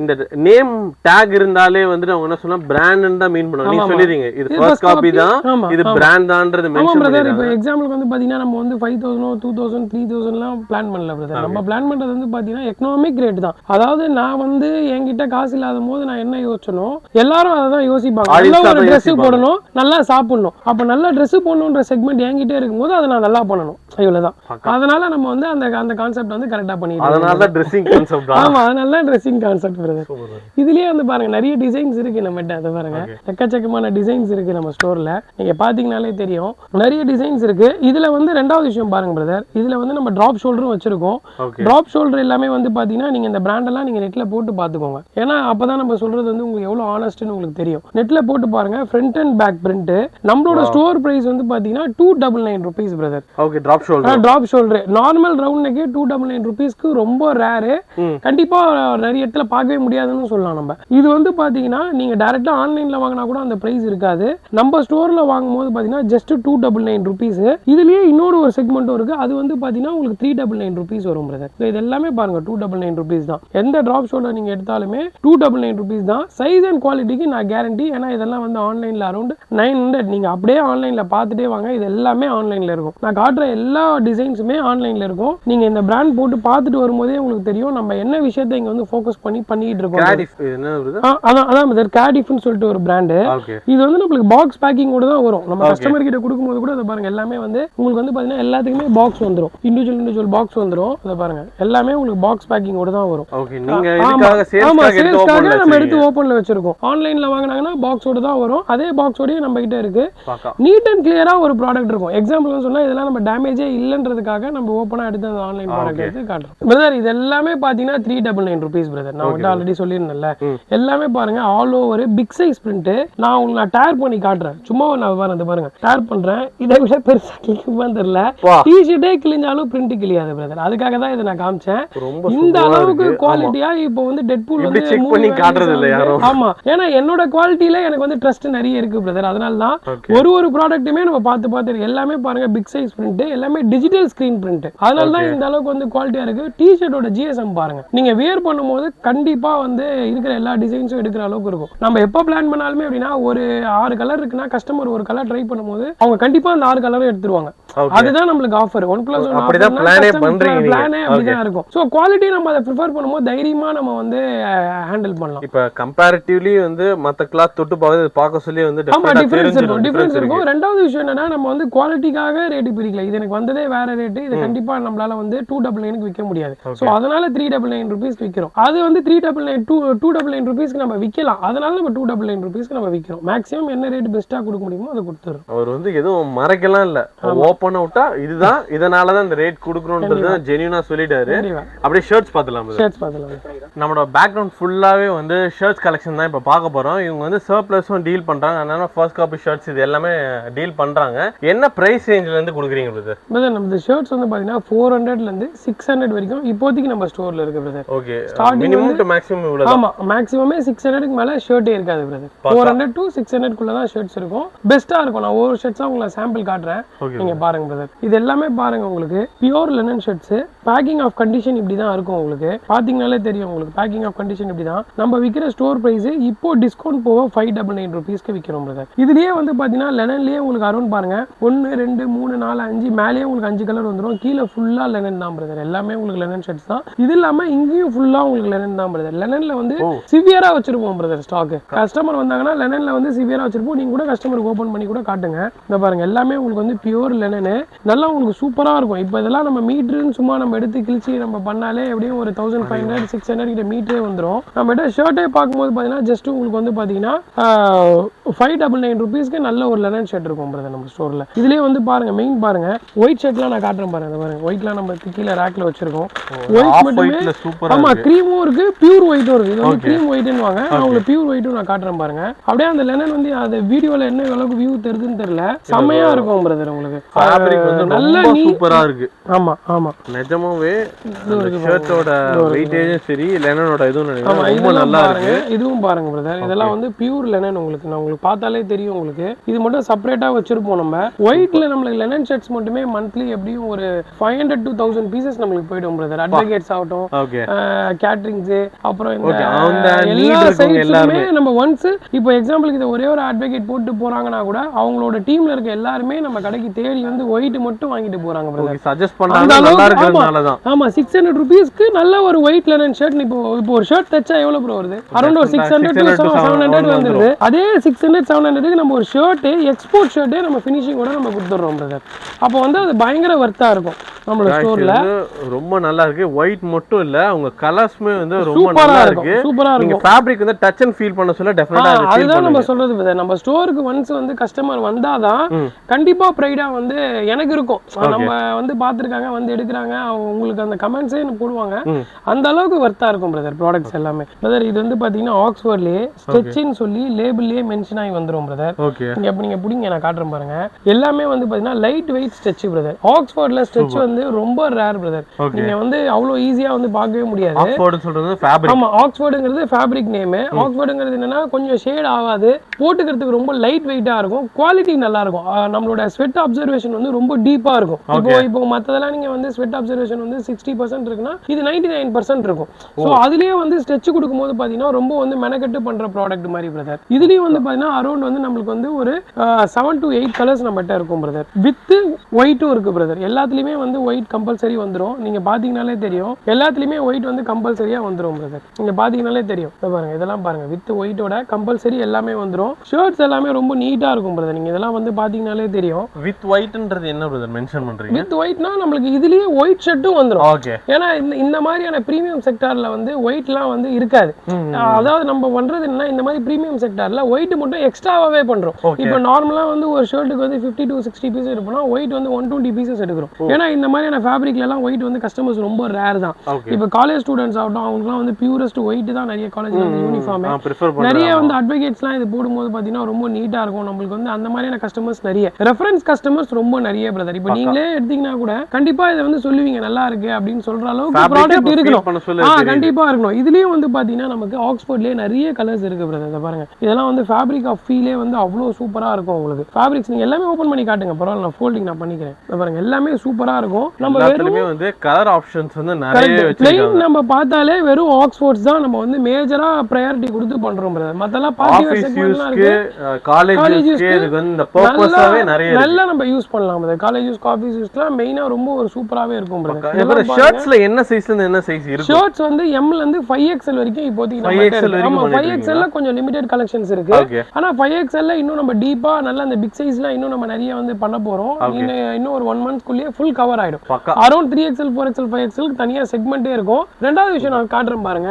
இந்த நேம் டேக் இருந்தாலே வந்து அவங்க என்ன சொன்னா பிராண்ட் தான் மீன் பண்ணுவாங்க. நீங்க சொல்லிடுறீங்க இது ஃபர்ஸ்ட் காப்பி தான், இது பிராண்ட் தான்ன்றது மென்ஷன் பண்ணிருக்காங்க. இப்போ எக்ஸாம்பிளுக்கு வந்து பாத்தீங்கன்னா நம்ம வந்து 5000 2000 3000 எல்லாம் பிளான் பண்ணல பிரதர். நம்ம பிளான் பண்றது வந்து பாத்தீங்கன்னா எக்கனாமிக் ரேட் தான். அதாவது நான் வந்து என்கிட்ட காசு இல்லாத போது நான் என்ன யோசிச்சனோ எல்லாரும் அதான் யோசிப்பாங்க. நல்ல ஒரு Dress போடணும், நல்லா சாப்பிடணும். அப்ப நல்ல Dress போடணும்ன்ற செக்மெண்ட் என்கிட்ட இருக்கும்போது அதை நான் நல்லா பண்ணணும், இவ்வளவுதான். அதனால நம்ம வந்து அந்த கான்செப்ட் வந்து கரெக்டா பண்ணிடுறோம். அதனால தான் ட்ரெஸ்ஸிங் கான்செப்ட். ஆமா, அதனால தான் ட்ரெஸ்ஸிங் கான்செப்ட் பிரதர். இதுலயே வந்து பாருங்க நிறைய டிசைன்ஸ் இருக்கு நம்மகிட்ட. அதை பாருங்க எக்கச்சக்கமான டிசைன்ஸ் இருக்கு நம்ம ஸ்டோர்ல. நீங்க பாத்தீங்கன்னாலே தெரியும் நிறைய டிசைன்ஸ் இருக்கு. இதுல வந்து ரெண்டாவது விஷயம் பாருங்க பிரதர், இதுல வந்து நம்ம டிராப் ஷோல்டரும் வச்சிருக்கோம். டிராப் ஷோல்டர் எல்லாமே வந்து பாத்தீங்கன்னா நீங்க இந்த பிராண்ட் எல்லாம் நீங்க நெட்ல போட்டு பாத்துக்கோங்க. ஏன்னா அப்பதான் நம்ம சொல்றது வந்து உங்களுக்கு எவ்வளவு ஆனஸ்ட்னு உங்களுக்கு தெரியும். நெட்ல போட்டு பாருங்க, ஃப்ரண்ட் அண்ட் பேக் பிரிண்ட். நம்மளோட ஸ்டோர் பிரைஸ் வந்து பாத்தீங்கன்னா 299 rupees brother. Okay, drop shoulder. Drop shoulder normal round neck 299 rupeesக்கு ரொம்ப ரேரு. கண்டிப்பா நிறைய இடத்துல பார்க்கவே முடியாதுன்னு சொல்லலாம் நம்ம. இது வந்து பாத்தீங்கன்னா நீங்க டைரக்டா ஆன்லைன்ல வாங்கினா கூட அந்த பிரைஸ் இருக்காது. நம்ம ஸ்டோர்ல வாங்கும்போது பாத்தீங்கன்னா ஜஸ்ட் 299 rupees. இதுலயே இன்னொரு ஒரு செக்மெண்ட்டும் இருக்கு. அது வந்து பாத்தீங்கன்னா உங்களுக்கு 399 rupees வரும் பிரதர். இது எல்லாமே பாருங்க 299 rupees தான். எந்த டிராப் ஷோல நீங்க எடுத்தாலுமே 299 rupees தான். சைஸ் அண்ட் குவாலிட்டிக்கு நான் கேரண்டி. ஏன்னா இதெல்லாம் வந்து ஆன்லைன்ல அரௌண்ட் 900. நீங்க அப்படியே ஆன்லைன்ல பார்த்துட்டே வாங்க. இது எல்லாமே ஆன்லைன்ல இருக்கும். நான் காட்டுற எல்லா டிசைன்ஸுமே ஆன்லைன்ல இருக்கும். நீங்க இந்த பிராண்ட் போட்டு பார்த்துட்டு வரும்போதே உங்களுக்கு தெரியும் நம்ம என்ன விஷயத்தை இங்க வந்து ஃபோக்கஸ் பண்ணிட்டு இருக்கோம். அதான் கேடிஃப்னு சொல்லிட்டு ஒரு பிராண்டு. இது வந்து நம்மளுக்கு பாக்ஸ் பேக்கிங் கூட தான் வரும். நம்ம கஸ்டமர் கிட்ட கொடுக்கும்போது கூட அதை பாருங்க எல்லாமே வந்து உங்களுக்கு வந்து பாத்தீங்கன்னா எல்லாத்துக்குமே பாக்ஸ் வந்துரும். இண்டிவிஜுவல் பாக்ஸ் வந்துரும். அதை பாருங்க எல்லாமே உங்களுக்கு பாக்ஸ் பேக்கிங் கூட தான் வரும். சேல்ஸ்க்காக நம்ம எடுத்து ஓபன்ல வச்சிருக்கோம். ஆன்லைன்ல வாங்கினாங்கன்னா பாக்ஸோட தான் வரும். அதே பாக்ஸோடயே நம்ம கிட்ட இருக்கு. நீட் அண்ட் கிளியரா ஒரு ப்ராடக்ட் இருக்கும். எக்ஸாம்பிள் சொன்னா இதெல்லாம் நம்ம டேமேஜே இல்லன்றதுக்காக நம்ம ஓபனா எடுத்து அந்த ஆன்லைன் ப்ராடக்ட் எடுத்து காட்டுறோம். பிரதர் இது எல்லாமே பாத்தீங்கன்னா 399 rupees பிரதர். நான் வந்து ஆல்ரெடி சொல்லியிருந்தேன்ல. எல்லாமே பாருங்க all over big size print. நான் உங்களுக்கு டேர் பண்ணி காட்டுறேன். சும்மா நான் பாருங்க டேர் பண்றேன். இதை விட பெருசா கிளிக்குமா தெரியல. டிஷர்ட்டே கிழிஞ்சாலும் பிரிண்ட் கிளியாது பிரதர். அதுக்காக தான் இதை நான் காமிச்சேன். இந்த அளவுக்கு குவாலிட்டியா இப்போ வந்து டெட்பூல் வந்து ஆமா. ஏன்னா என்னோட குவாலிட்டியில எனக்கு வந்து ட்ரஸ்ட் நிறைய இருக்கு பிரதர். அதனால தான் ஒரு ப்ராடக்ட்டுமே நம்ம பார்த்து எல்லாமே பாருங்க பிக் சைஸ் பிரிண்ட். எல்லாமே டிஜிட்டல் ஸ்கிரீன் பிரிண்ட். அதனால தான் இந்த அளவுக்கு வந்து குவாலிட்டியா இருக்கு. டிஷர்ட்டோட ஜிஎஸ்எம் பாருங்க. நீங்க வியர் பண்ணும்போது கண்டிப்பா வந்து இருக்கிற எல்லா டிசைன்ஸும் எடுக்கிற அளவுக்கு இருக்கும். நம்ம எப்ப பிளான் பண்ணாலுமே அப்படின்னா ஒரு 6 கலர் இருக்குன்னா கஸ்டமர் ஒரு கலர் ட்ரை பண்ணும்போது அவங்க கண்டிப்பா அந்த 6 கலரும் எடுத்துருவாங்க. அதுதான் நம்மளுக்கு ஆஃபர். 1+1 அப்படிதான் பிளானே அப்படிதான் இருக்கும். சோ குவாலிட்டி நம்ம அதை ப்ரிஃபர் பண்ணும்போது தைரியமா நம்ம வந்து ஹேண்டில் பண்ணலாம். இப்ப கம்பேரிட்டிவ்லி வந்து மத்த கிளாத் தொட்டு பார்க்க சொல்லி வந்து டிஃபரன்ஸ் இருக்கும். ரெண்டாவது விஷயம் என்னன்னா நம்ம வந்து குவாலிட்டிக்காக ரேட் பிரிக்கல. இது எனக்கு வந்ததே வேற ரேட். இது கண்டிப்பா நம்மளால வந்து 299 விற்க முடியாது. சோ அதனால 399 rupees விக்கிறோம். அது வந்து 299 rupeesக்கு நம்ம விக்கலாம். அதனால நம்ம 299 rupeesக்கு நம்ம விக்கிறோம். மேக்ஸிமம் என்ன ரேட் பெஸ்டா கொடுக்க முடியுமோ அதை கொடுத்துறோம். அவர் வந்து எதுவும் மறைக்கலாம் இல்ல. ஓபன் அவுட்டா இதுதான் இதனால தான் இந்த ரேட் கொடுக்கறோம்ன்றது ஜெனியூனா சொல்லிட்டாரு. அப்படியே ஷர்ட்ஸ் பார்த்தலாம். நம்மளோட பேக்ரவுண்ட் ஃபுல்லாவே வந்து ஷர்ட்ஸ் கலெக்ஷன் தான் இப்ப பார்க்க போறோம். இவங்க வந்து சர்ப்ளஸும் டீல் பண்றாங்க. அதனால ஃபர்ஸ்ட் காப்பி ஷர்ட்ஸ் இது எல்லாமே டீல் பண்றாங்க. என்ன பிரைஸ் ரேஞ்ச்ல இருந்து கொடுக்குறீங்க பிரதர்? நம்ம ஷர்ட்ஸ் வந்து பாத்தீங்கன்னா 400ல இருந்து 600 வரைக்கும் இப்போதைக்கு நம்ம ஸ்டோர்ல இருக்கு brother. Okay. Minimum to maximum இவ்வளவு. ஆமா மேக்ஸிமமே 600க்கு மேல ஷர்ட்டே இருக்காது பிரதர். 400 to 600 குள்ள தான் ஷர்ட்ஸ் இருக்கும். பெஸ்டா இருக்கும். நான் ஒரு ஷர்ட்ஸா உங்களுக்கு சாம்பிள் காட்டுறேன். நீங்க பாருங்க பிரதர். இது எல்லாமே பாருங்க உங்களுக்கு pure linen shirts. Packing of condition இப்படி தான் இருக்கும். உங்களுக்கு பாத்தீங்கனாலே தெரியும். உங்களுக்கு பேக்கிங் ஆஃப் கண்டிஷன் இப்படி தான். நம்ம விக்கிற ஸ்டோர் பிரைஸ் இப்போ டிஸ்கவுண்ட் போக 599 rupeesக்கு விக்கிறோம் பிரதர். இதுலயே வந்து பாத்தீங்கன்னா லெனன்லயே உங்களுக்கு அரௌண்ட் பாருங்க 1 2 3 4 5 மேலயே உங்களுக்கு 5 கலர் வந்துரும். கீழ ஃபுல்லா லெனன் தான் பிரதர். எல்லாமே உங்களுக்கு லெனன் ஷர்ட்ஸ் தான். இது இல்லாம இங்கேயும் ஃபுல்லா உங்களுக்கு லெனன் தான் பிரதர். லெனன்ல வந்து சிவியரா வச்சிருப்போம் பிரதர் ஸ்டாக். கஸ்டமர் வந்தாங்கன்னா லெனன்ல வந்து சிவியரா வச்சிருப்போம். நீங்க கூட கஸ்டமருக்கு ஓபன் பண்ணி கூட காட்டுங்க. இந்த பாருங்க எல்லாமே உங்களுக்கு வந்து பியூர் லெனன். நல்லா உங்களுக்கு சூப்பரா இருக்கும். இப்போ இதெல்லாம் நம்ம மீட்டர்னு சும்மா நம்ம எடுத்து கிழிச்சு நம்ம பண்ணாலே எப்படியும் ஒரு 1500 600 கிட்ட மீட்டரே வந்துரும். நம்ம கிட்ட ஷர்ட்டே பார்க்கும்போது பாத்தீங்கன்னா ஜஸ்ட் உங்களுக்கு வந்து பாத்தீங்கன்னா 599 rupeesக்கு நல்ல ஒரு லெனன் ஷர்ட் இருக்கும் பிரதர் நம்ம ஸ்டோர்ல. இதுலயே வந்து பாருங்க மெயின் பாருங்க ஒயிட் ஷர்ட்லாம் நான் காட்டுறேன் பாருங்க. பாருங்க ஒயிட்லாம் நம்ம கீழே ரேக்ல வச்சிருக்கோம். ஒயிட் மட்டுமே. ஆமா கிரீமும் இருக்கு பியூர் ஒயிட்டும் இருக்கு. இது வந்து கிரீம் ஒயிட்னு வாங்க. நான் உங்களுக்கு பியூர் ஒயிட்டும் நான் காட்டுறேன் பாருங்க. அப்படியே அந்த லெனன் வந்து அந்த வீடியோல என்ன அளவுக்கு வியூ தெரியுதுன்னு தெரியல. செமையா இருக்கும் பிரதர். உங்களுக்கு ஃபேப்ரிக் வந்து நல்ல சூப்பரா இருக்கு. ஆமா ஆமா நிஜமாவே ஷர்ட்டோட வெயிட்டேஜும் சரி லெனனோட இதுவும் ரொம்ப நல்லா இருக்கு. இதுவும் பாருங்க பிரதர். இதெல்லாம் வந்து பியூர் லெனன். உங்களுக்கு நான் உங்களுக்கு பார்த்தாலே தெரியும். உங்களுக்கு இது மட்டும் செப்பரேட்டா வச்சிருப்போம். நம்ம ஒயிட்ல நம்மளுக்கு லெனன் ஷர்ட்ஸ் மட்டுமே மந்த்லி எப்படியும் ஒரு 500 to 1000 பீசஸ் நம்மளுக்கு போயிடும் பிரதர். அட்வொகேட்ஸ் ஆகட்டும், கேட்டரிங்ஸ், அப்புறம் எல்லா சைட்ஸுமே நம்ம ஒன்ஸ் இப்போ எக்ஸாம்பிளுக்கு இது ஒரே ஒரு அட்வொகேட் போட்டு போறாங்கன்னா கூட அவங்களோட டீம்ல இருக்க எல்லாருமே நம்ம கடைக்கு தேடி வந்து ஒயிட் மட்டும் வாங்கிட்டு போறாங்க பிரதர். சஜஸ்ட் பண்றாங்க நல்லா இருக்குறதுனால தான். ஆமா 600 rupeesக்கு நல்ல ஒரு ஒயிட் லெனன் ஷர்ட். இப்போ ஒரு ஷர்ட் தச்சா எவ்வளவு ப்ரோ வருது? அரௌண்ட் ஒரு 600 to 700 வந்துருது. அதே 600 700க்கு நம்ம ஒரு ஷர்ட் எக்ஸ்போர்ட் ஷர்ட்டே நம்ம ஃபினிஷிங்கோட நம்ம கொடுத்துறோம் பிரதர். அப்போ வந்து அது பயங்கர வர்த்தா இருக்கும் நம்ம ஸ்டோர்ல. ரொம்ப நல்லா இருக்கு. ஒயிட் மட்டும் இல்ல அவங்க கலர்ஸ்மே வந்து ரொம்ப நல்லா இருக்கு. சூப்பரா இருக்கு. நீங்க ஃபேப்ரிக் வந்து டச் அண்ட் ஃபீல் பண்ண சொல்ல டெஃபினட்டா இருக்கு. அதுதான் நம்ம சொல்றது பிரதர். நம்ம ஸ்டோருக்கு ஒன்ஸ் வந்து கஸ்டமர் வந்தாதான் கண்டிப்பா பிரைடா வந்து எனக்கு இருக்கும். நம்ம வந்து பாத்துருக்காங்க வந்து எடுக்கிறாங்க உங்களுக்கு அந்த கமெண்ட்ஸே போடுவாங்க. அந்த அளவுக்கு வர்த்தா இருக்கும் பிரதர் ப்ராடக்ட்ஸ் எல்லாமே. பிரதர் இது வந்து பாத்தீங்கன்னா ஆக்ஸ்ஃபோர்ட்லயே ஸ்ட்ரெச்சின்னு சொல்லி லேபிள்லயே மென்ஷன் ஆகி வந்துரும் பிரதர். நீங்க புடிங்க நான் காட்டுறேன் பாருங்க. எல்லாமே வந்து பாத்தீங்கன்னா லைட் வெயிட் ஸ்ட்ரெச் பிரதர். ஆக்ஸ்ஃபோர்ட்ல ஸ்ட்ரெச் வந்து வந்து ரொம்ப ரேர் பிரதர். நீங்க வந்து அவ்வளோ ஈஸியா வந்து பார்க்கவே முடியாது. ஆக்ஸ்ஃபோர்ட்னு சொல்றது ஃபேப்ரிக். ஆமா, ஆக்ஸ்ஃபோர்டுங்கிறது ஃபேப்ரிக் நேம். ஆக்ஸ்ஃபோர்டுங்கிறது என்னன்னா கொஞ்சம் ஷேட் ஆகாது, போட்டுக்கிறதுக்கு ரொம்ப லைட் வெயிட்டா இருக்கும், குவாலிட்டி நல்லா இருக்கும். நம்மளோட ஸ்வெட் அப்சர்வேஷன் வந்து ரொம்ப டீப்பா இருக்கும். இப்போ மத்ததெல்லாம் நீங்க வந்து ஸ்வெட் அப்சர்வேஷன் வந்து 60% இருக்குன்னா இது 99% இருக்கும். ஸோ அதுலயே வந்து ஸ்ட்ரெச் கொடுக்கும்போது பாத்தீங்கன்னா ரொம்ப வந்து மெனக்கெட்டு பண்ற ப்ராடக்ட் மாதிரி பிரதர். இதுலயும் வந்து பாத்தீங்கன்னா அரௌண்ட் வந்து நம்மளுக்கு வந்து ஒரு 7 to 8 கலர்ஸ் நம்மகிட்ட இருக்கும் பிரதர். வித் ஒயிட்டும் இருக்கு பிரதர். எல்லாத்துலயுமே வந்து ஒயிட் கம்பல்சரி வந்துடும். நீங்க பாத்தீங்கன்னாலே தெரியும், எல்லாத்துலயுமே ஒயிட் வந்து கம்பல்சரியா வந்துடும் பிரதர். நீங்க பாத்தீங்கன்னாலே தெரியும். பாருங்க, இதெல்லாம் பாருங்க, வித் ஒயிட்டோட கம்பல்சரி எல்லாமே வந்துடும். ஷர்ட்ஸ் எல்லாமே ரொம்ப நீட்டா இருக்கும் பிரதர். நீங்க இதெல்லாம் வந்து பாத்தீங்கன்னாலே தெரியும். வித் ஒயிட்ன்றது என்ன பிரதர் மென்ஷன் பண்றீங்க? வித் ஒயிட்னா நம்மளுக்கு இதுலயே ஒயிட் ஷர்ட்டும் வந்துடும். ஓகே. ஏன்னா இந்த மாதிரியான பிரீமியம் செக்டார்ல வந்து ஒயிட்லாம் வந்து இருக்காது. அதாவது நம்ம பண்றது என்ன, இந்த மாதிரி பிரீமியம் செக்டார்ல ஒயிட் மட்டும் எக்ஸ்ட்ராவே பண்றோம். இப்போ நார்மலா வந்து ஒரு ஷர்ட்டுக்கு வந்து 50 to 60 பீஸ் எடுப்போம்னா ஒயிட் வந்து 120 பீசஸ் எடுக்கிறோம். ஏன்னா இந்த மாதிரியான ஃபேப்ரிக்ல எல்லாம் ஒயிட் வந்து கஸ்டமர்ஸ் ரொம்ப ரேர் தான். இப்போ காலேஜ் ஸ்டூடெண்ட்ஸ் ஆகட்டும், அவங்களுக்குலாம் வந்து பியூரஸ்ட் ஒயிட் தான் நிறைய காலேஜ்ல வந்து யூனிஃபார்ம். நிறைய வந்து அட்வொகேட்ஸ்லாம் இது போடும்போது பாத்தீங்கன்னா ரொம்ப நீட்டா இருக்கும். நம்மளுக்கு வந்து அந்த மாதிரியான கஸ்டமர்ஸ் நிறைய, ரெஃபரன்ஸ் கஸ்டமர்ஸ் ரொம்ப நிறைய பிரதர். இப்போ நீங்களே எடுத்தீங்கன்னா கூட கண்டிப்பா இதை வந்து சொல்லுவீங்க நல்லா இருக்கு அப்படின்னு சொல்ற அளவுக்கு ப்ராடக்ட் இருக்கணும். கண்டிப்பா இருக்கணும். இதுலயும் வந்து பாத்தீங்கன்னா நமக்கு ஆக்ஸ்போர்ட்லயே நிறைய கலர்ஸ் இருக்கு பிரதர். பாருங்க, இதெல்லாம் வந்து ஃபேப்ரிக் ஆஃப் ஃபீலே வந்து அவ்வளவு சூப்பரா இருக்கும். உங்களுக்கு ஃபேப்ரிக்ஸ் நீங்க எல்லாமே ஓபன் பண்ணி காட்டுங்க, பரவாயில்ல, நான் ஃபோல்டிங் நான் பண்ணிக்கிறேன். பாருங்க, எல்லாமே சூப்பரா இருக்கும். நம்ம எல்லாத்துலயுமே வந்து கலர் ஆப்ஷன்ஸ் வந்து நிறைய வச்சிருக்காங்க. நம்ம பார்த்தாலே வெறும் ஆக்ஸ்போர்ட்ஸ் தான் நம்ம வந்து மேஜரா பிரையாரிட்டி கொடுத்து பண்றோம் பிரதர். மத்தெல்லாம் பார்ட்டி வேர் செக்மென்ட்லாம் இருக்கு, காலேஜ் யூஸ்க்கு வந்து இந்த பர்பஸாவே நிறைய நல்லா நம்ம யூஸ் பண்ணலாம் பிரதர். காலேஜ் யூஸ், ஆபீஸ் யூஸ்க்குலாம் மெயினா ரொம்ப ஒரு சூப்பராவே இருக்கும் பிரதர். இதெல்லாம் ஷர்ட்ஸ்ல என்ன சைஸ்ல இருந்து என்ன சைஸ் இருக்கு? ஷர்ட்ஸ் வந்து M ல இருந்து 5XL வரைக்கும் இப்போதைக்கு நம்ம கிட்ட. ஆமா, 5XL ல கொஞ்சம் லிமிட்டட் கலெக்ஷன்ஸ் இருக்கு. ஆனா 5XL ல இன்னும் நம்ம டீப்பா நல்ல அந்த பிக் சைஸ்ல இன்னும் நம்ம நிறைய வந்து பண்ண போறோம். இன்னும் ஒரு 1 month குள்ளே ஃபுல் கவர் ஆயிடும். அரௌண்ட் 3XL 4XL 5XL தனியா செக்மெண்டே இருக்கும். ரெண்டாவது விஷயம் நான் காட்டுறேன் பாருங்க.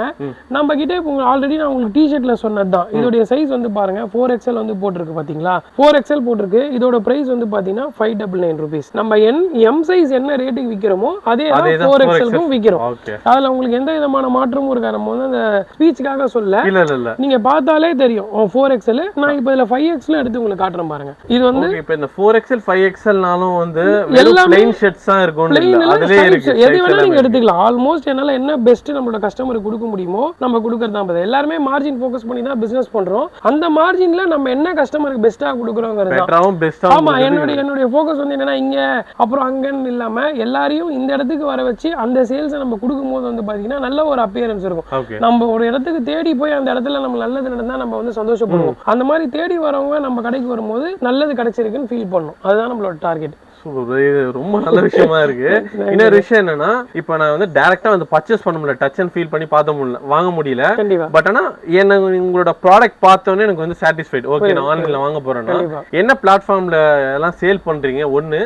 நம்ம கிட்ட ஆல்ரெடி நான் உங்களுக்கு டி-ஷர்ட்ல சொன்னதுதான். இதோட சைஸ் வந்து பாருங்க 4XL வந்து போட்டுருக்கு பாத்தீங்களா? 4XL போட்டுருக்கு. இதோட பிரைஸ் வந்து பாத்தீங்கன்னா 599 rupees. நம்ம M சைஸ் என்ன ரேட்டுக்கு விக்கிறோமோ அதே தான் 4XL க்கும் விக்கிறோம். அதுல உங்களுக்கு எந்த விதமான மாற்றமும் இருக்காது. நம்ம வந்து அந்த ஸ்பீச்சுக்காக சொல்ல, நீங்க பார்த்தாலே தெரியும் 4XL. நான் இப்போ இதுல 5XL எடுத்து உங்களுக்கு காட்டுறேன் பாருங்க. இது வந்து இப்போ இந்த 4XL 5XLனாலும் வந்து வெறும் ப்ளைன் ஷர்ட்ஸ் தான் இருக்கும். அதுலயே இருக்கு, எது வேணா நீங்க எடுத்துக்கலாம். ஆல்மோஸ்ட் என்னால என்ன பெஸ்ட் நம்மளோட கஸ்டமருக்கு கொடுக்க முடியுமோ நம்ம கொடுக்கறது தான். எல்லாருமே மார்ஜின் ஃபோக்கஸ் பண்ணி தான் பிசினஸ் பண்றோம். அந்த மார்ஜின்ல நம்ம என்ன கஸ்டமருக்கு பெஸ்டா கொடுக்குறோங்கிறது தான். ஆமா, என்னுடைய ஃபோக்கஸ் வந்து என்னன்னா இங்க அப்புறம் அங்கன்னு இல்லாம எல்லாரையும் இந்த இடத்துக்கு வர வச்சு அந்த சேல்ஸை நம்ம கொடுக்கும்போது வந்து பாத்தீங்கன்னா நல்ல ஒரு அப்பியரன்ஸ் இருக்கும். நம்ம ஒரு இடத்துக்கு தேடி போய் அந்த இடத்துல நம்ம நல்லது நடந்தா நம்ம வந்து சந்தோஷப்படுவோம். அந்த மாதிரி தேடி வரவங்க நம்ம கடைக்கு வரும்போது நல்லது கிடைச்சிருக்குன்னு ஃபீல் பண்ணணும். அதுதான் நம்மளோட டார்கெட். ரொம்ப நல்ல விஷயமா இருக்கு. இன்னொரு விஷயம் என்னன்னா, இப்ப நான் வந்து டைரக்டா வந்து பர்ச்சேஸ் பண்ண முடியல, டச் அண்ட் ஃபீல் பண்ணி பார்த்த முடியல, வாங்க முடியல. பட் ஆனா எனக்கு உங்களோட ப்ராடக்ட் பார்த்தோன்னே எனக்கு வந்து சாட்டிஸ்ஃபைட். ஓகே, நான் ஆன்லைன்ல வாங்க போறேன்னா என்ன பிளாட்ஃபார்ம்ல எல்லாம் சேல் பண்றீங்க? ஒன்னு.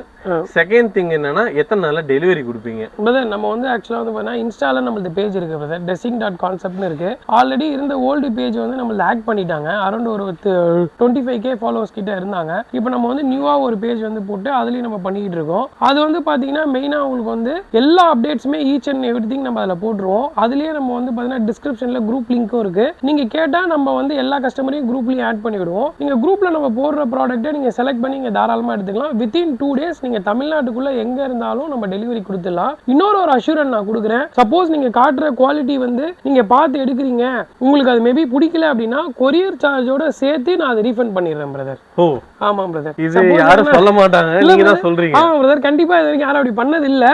செகண்ட் திங் என்னன்னா, எத்தனை நாள்ல டெலிவரி கொடுப்பீங்க? பிரதர், நம்ம வந்து ஆக்சுவலா வந்து பார்த்தா இன்ஸ்டால நம்மளது பேஜ் இருக்கு பிரதர், dressing.conceptனு இருக்கு. ஆல்ரெடி இருந்த ஓல்டு பேஜ் வந்து நம்ம ஆக்ட் பண்ணிட்டாங்க. அரௌண்ட் ஒரு 25K ஃபாலோவர்ஸ் கிட்ட இருந்தாங்க. இப்போ நம்ம வந்து நியூவா ஒரு பேஜ் வந்து போட்டு அதுலயும் நம்ம பண்ணிட்டு இருக்கோம். அது வந்து பாத்தீங்கன்னா மெயினா உங்களுக்கு வந்து எல்லா அப்டேட்ஸுமே ஈச் அண்ட் எவ்ரிதிங் நம்ம அதுல போட்டுருவோம். அதுலயே நம்ம வந்து பாத்தீங்கன்னா டிஸ்கிரிப்ஷன்ல குரூப் லிங்க்கும் இருக்கு. நீங்க கேட்டா நம்ம வந்து எல்லா கஸ்டமரையும் குரூப்லயும் ஆட் பண்ணி விடுவோம். நீங்க குரூப்ல நம்ம போடுற ப்ராடக்ட்டை நீங்க செலக்ட் பண்ணி நீங்க தாராளமா எடுத்துக்கலாம். வித்தின் 2 days நீங்க தமிழ்நாட்டுக்குள்ள எங்க இருந்தாலும் நம்ம டெலிவரி கொடுத்துடலாம். இன்னொரு ஒரு அஷூரன்ஸ் நான் கொடுக்குறேன். சப்போஸ் நீங்க காட்டுற குவாலிட்டி வந்து நீங்க பார்த்து எடுக்கிறீங்க, உங்களுக்கு அது மேபி பிடிக்கல அப்படின்னா கொரியர் சார்ஜோட சேர்த்து நான் அதை ரீஃபண்ட் பண்ணிடுறேன் பிரதர். ஓ ஆமா பிரதர், இது யாரும் சொல்ல மாட்டாங்க, நீங்க தான் சொல்றீங்க. ஆமா பிரதர், கண்டிப்பா இது வரைக்கும் யாரும் அப்படி பண்ணது இல்ல.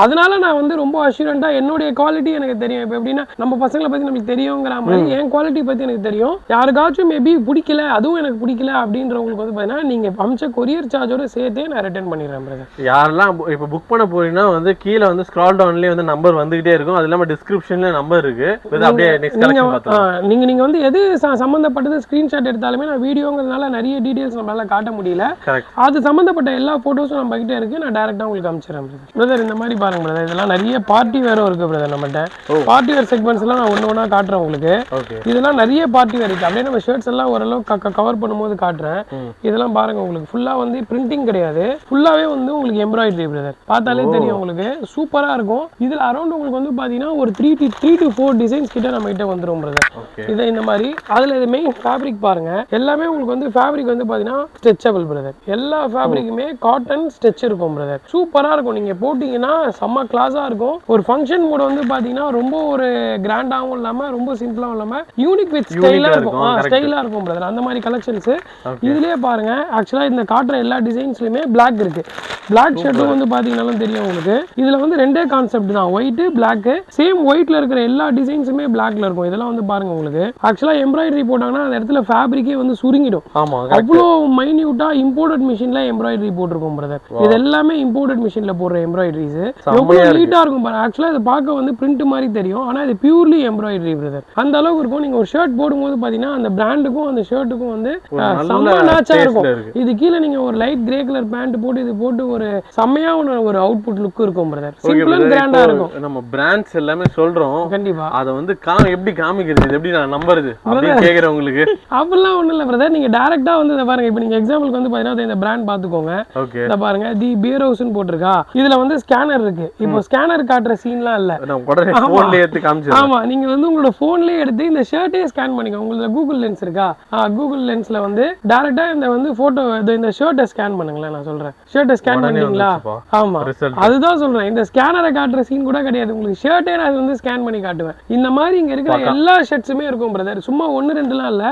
அதனால நான் வந்து ரொம்ப அஷூரண்டா என்னுடைய குவாலிட்டி எனக்கு தெரியும். இப்போ எப்படின்னா நம்ம பசங்களை பத்தி நமக்கு தெரியுங்கிற மாதிரி என் குவாலிட்டி பத்தி எனக்கு தெரியும். யாருக்காச்சும் மேபி பிடிக்கல, அதுவும் எனக்கு பிடிக்கல அப்படின்றவங்களுக்கு வந்து பாத்தீங்கன்னா நீங்க அமிச்ச கொரியர் சார்ஜோட சேர்த்தே நான் ரிட்டர்ன் பண்ணிடுறேன் பிரதர். யாரெல்லாம் இப்போ புக் பண்ண போறீங்கன்னா வந்து கீழே வந்து ஸ்க்ரால் டவுன்லயே வந்து நம்பர் வந்துகிட்டே இருக்கும். அது இல்லாம டிஸ்கிரிப்ஷன்ல நம்பர் இருக்கு. அப்படியே நெக்ஸ்ட் கலெக்ஷன் பார்த்தோம். நீங்க வந்து எது சம்பந்தப்பட்டது ஸ்கிரீன்ஷாட் எடுத்தாலுமே நான் வீடியோங்கிறதுனால நிறைய டீடைல்ஸ் நம்மளால காட்ட முடியல. அது சம்பந்தப்பட்ட எல்லா போட்டோஸும் நம்ம கிட்ட இருக்கு. நான் டைரக்டா உங்களுக்கு அனுப்பிச்சிடுறேன் பிரதர். இந்த மாதிரி பாருங்க பிரதர், இதெல்லாம் நிறைய பார்ட்டி வேரும் இருக்கு பிரதர். நம்மகிட்ட பார்ட்டி வேர் செக்மெண்ட்ஸ் எல்லாம் நான் ஒண்ணு ஒண்ணா காட்டுறேன் உங்களுக்கு. இதெல்லாம் நிறைய பார்ட்டி வேர் இருக்கு. அப்படியே நம்ம ஷர்ட்ஸ் எல்லாம் ஓரளவு கவர் பண்ணும்போது காட்டுறேன். இதெல்லாம் பாருங்க, உங்களுக்கு ஃபுல்லா வந்து பிரிண்டிங் கிடையாது, ஃபுல்லாவே ஃபுல்லாவே வந்து உங்களுக்கு எம்ப்ராய்டரி பிரதர், பார்த்தாலே தெரியும் உங்களுக்கு, சூப்பரா இருக்கும். இதுல அரௌண்ட் உங்களுக்கு வந்து பாத்தீங்கன்னா ஒரு 3 to 4 டிசைன்ஸ் கிட்ட நம்ம கிட்ட வந்துரும் பிரதர். இதை இந்த மாதிரி அதுல இது மெயின் ஃபேப்ரிக் பாருங்க, எல்லாமே உங்களுக்கு வந்து ஃபேப்ரிக் வந்து பாத்தீங்கன்னா ஸ்ட்ரெச்சபிள் பிரதர். எல்லா ஃபேப்ரிக்குமே காட்டன் ஸ்ட்ரெச் இருக்கும் பிரதர், சூப்பரா இருக்கும். நீங்க போட்டீங்கன்னா செம்ம கிளாஸா இருக்கும். ஒரு ஃபங்க்ஷன் கூட வந்து பாத்தீங்கன்னா ரொம்ப ஒரு கிராண்டாவும் இல்லாம ரொம்ப சிம்பிளாவும் இல்லாம யூனிக் வித் ஸ்டைலா இருக்கும். ஸ்டைலா இருக்கும் பிரதர். அந்த மாதிரி கலெக்ஷன்ஸ் இதுலயே பாருங்க. ஆக்சுவலா இந்த காட்டுற எல்லா டிசைன்ஸ்லயுமே பிளாக் இருக்கு. பிளாக் ஷர்ட்டும் வந்து பாத்தீங்கன்னாலும் தெரியும் உங்களுக்கு. இதுல வந்து ரெண்டே கான்செப்ட் தான், ஒயிட் பிளாக். சேம் ஒயிட்ல இருக்கிற எல்லா டிசைன்ஸுமே பிளாக்ல இருக்கும். இதெல்லாம் வந்து பாருங்க உங்களுக்கு. ஆக்சுவலா எம்ப்ராய்டரி போட்டாங்கன்னா அந்த இடத்துல ஃபேப்ரிக்கே வந்து சுருங்கிடும். அவ்வளோ மைன்யூட்டா இம்போர்ட்டட் மிஷின்ல எம்ப்ராய்டரி போட்டிருக்கும் பிரதர். இது எல்லாமே இம்போர்ட்டட் மிஷின்ல போடுற எம்ப்ராய்டரிஸ். எவ்வளவு நீட்டா இருக்கும் பாருங்க. ஆக்சுவலா இது பார்க்க வந்து பிரிண்ட் மாதிரி தெரியும், ஆனா இது பியூர்லி எம்ப்ராய்டரி பிரதர். அந்த அளவுக்கு இருக்கும். நீங்க ஒரு ஷர்ட் போடும்போது பாத்தீங்கன்னா அந்த பிராண்டுக்கும் அந்த ஷர்ட்டுக்கும் வந்து செம்ம மேட்சா இருக்கும். இது கீழே நீங்க ஒரு லைட் கிரே கலர் பேண்ட் போட்டு இது போட்டு ஒரு செம்மையான ஒரு அவுட்புட் லுக் இருக்கும் பிரதர். சிம்பிள் அண்ட் கிராண்டா இருக்கும். நம்ம பிராண்ட்ஸ் எல்லாமே சொல்றோம், கண்டிப்பா அத வந்து எப்படி காமிக்கிறது, எப்படி நான் நம்புறது அப்படி கேக்குறவங்களுக்கு அப்படிலாம் ஒண்ணும் இல்ல பிரதர். நீங்க டைரக்டா வந்து இத பாருங்க. இப்போ நீங்க எக்ஸாம்பிளுக்கு வந்து பாத்தீங்கன்னா இந்த பிராண்ட் பாத்துக்கோங்க. இத பாருங்க, தி பியர் ஹவுஸ்னு போட்டிருக்கா. இதுல வந்து ஸ்கேனர் இருக்கு. இப்போ ஸ்கேனர் காட்டுற சீன்லாம் இல்ல, நம்ம உடனே போன்ல எடுத்து காமிச்சு. ஆமா, நீங்க வந்து உங்களோட போன்லயே எடுத்து இந்த ஷர்ட்டே ஸ்கேன் பண்ணிக்கோங்க. உங்களுக்கு கூகுள் லென்ஸ் இருக்கா, கூகுள் லென்ஸ்ல வந்து டைரக்டா இந்த வந்து போட்டோ இந்த ஷர்ட்டை ஸ்கேன் பண்ணுங்களேன். நான் சொல்றேன், ஷர்ட்டை ஸ்கேன் பண்ணிட்டீங்களா? ஆமா, அதுதான் சொல்றேன். இந்த ஸ்கேனரை காட்டுற சீன் கூட கிடையாது, உங்களுக்கு ஷர்ட்டே நான் வந்து ஸ்கேன் பண்ணி காட்டுவேன். இந்த மாதிரி இங்க இருக்கிற எல்லா ஷர்ட்ஸுமே இருக்கும் பிரதர். சும்மா 1-2லாம் இல்ல,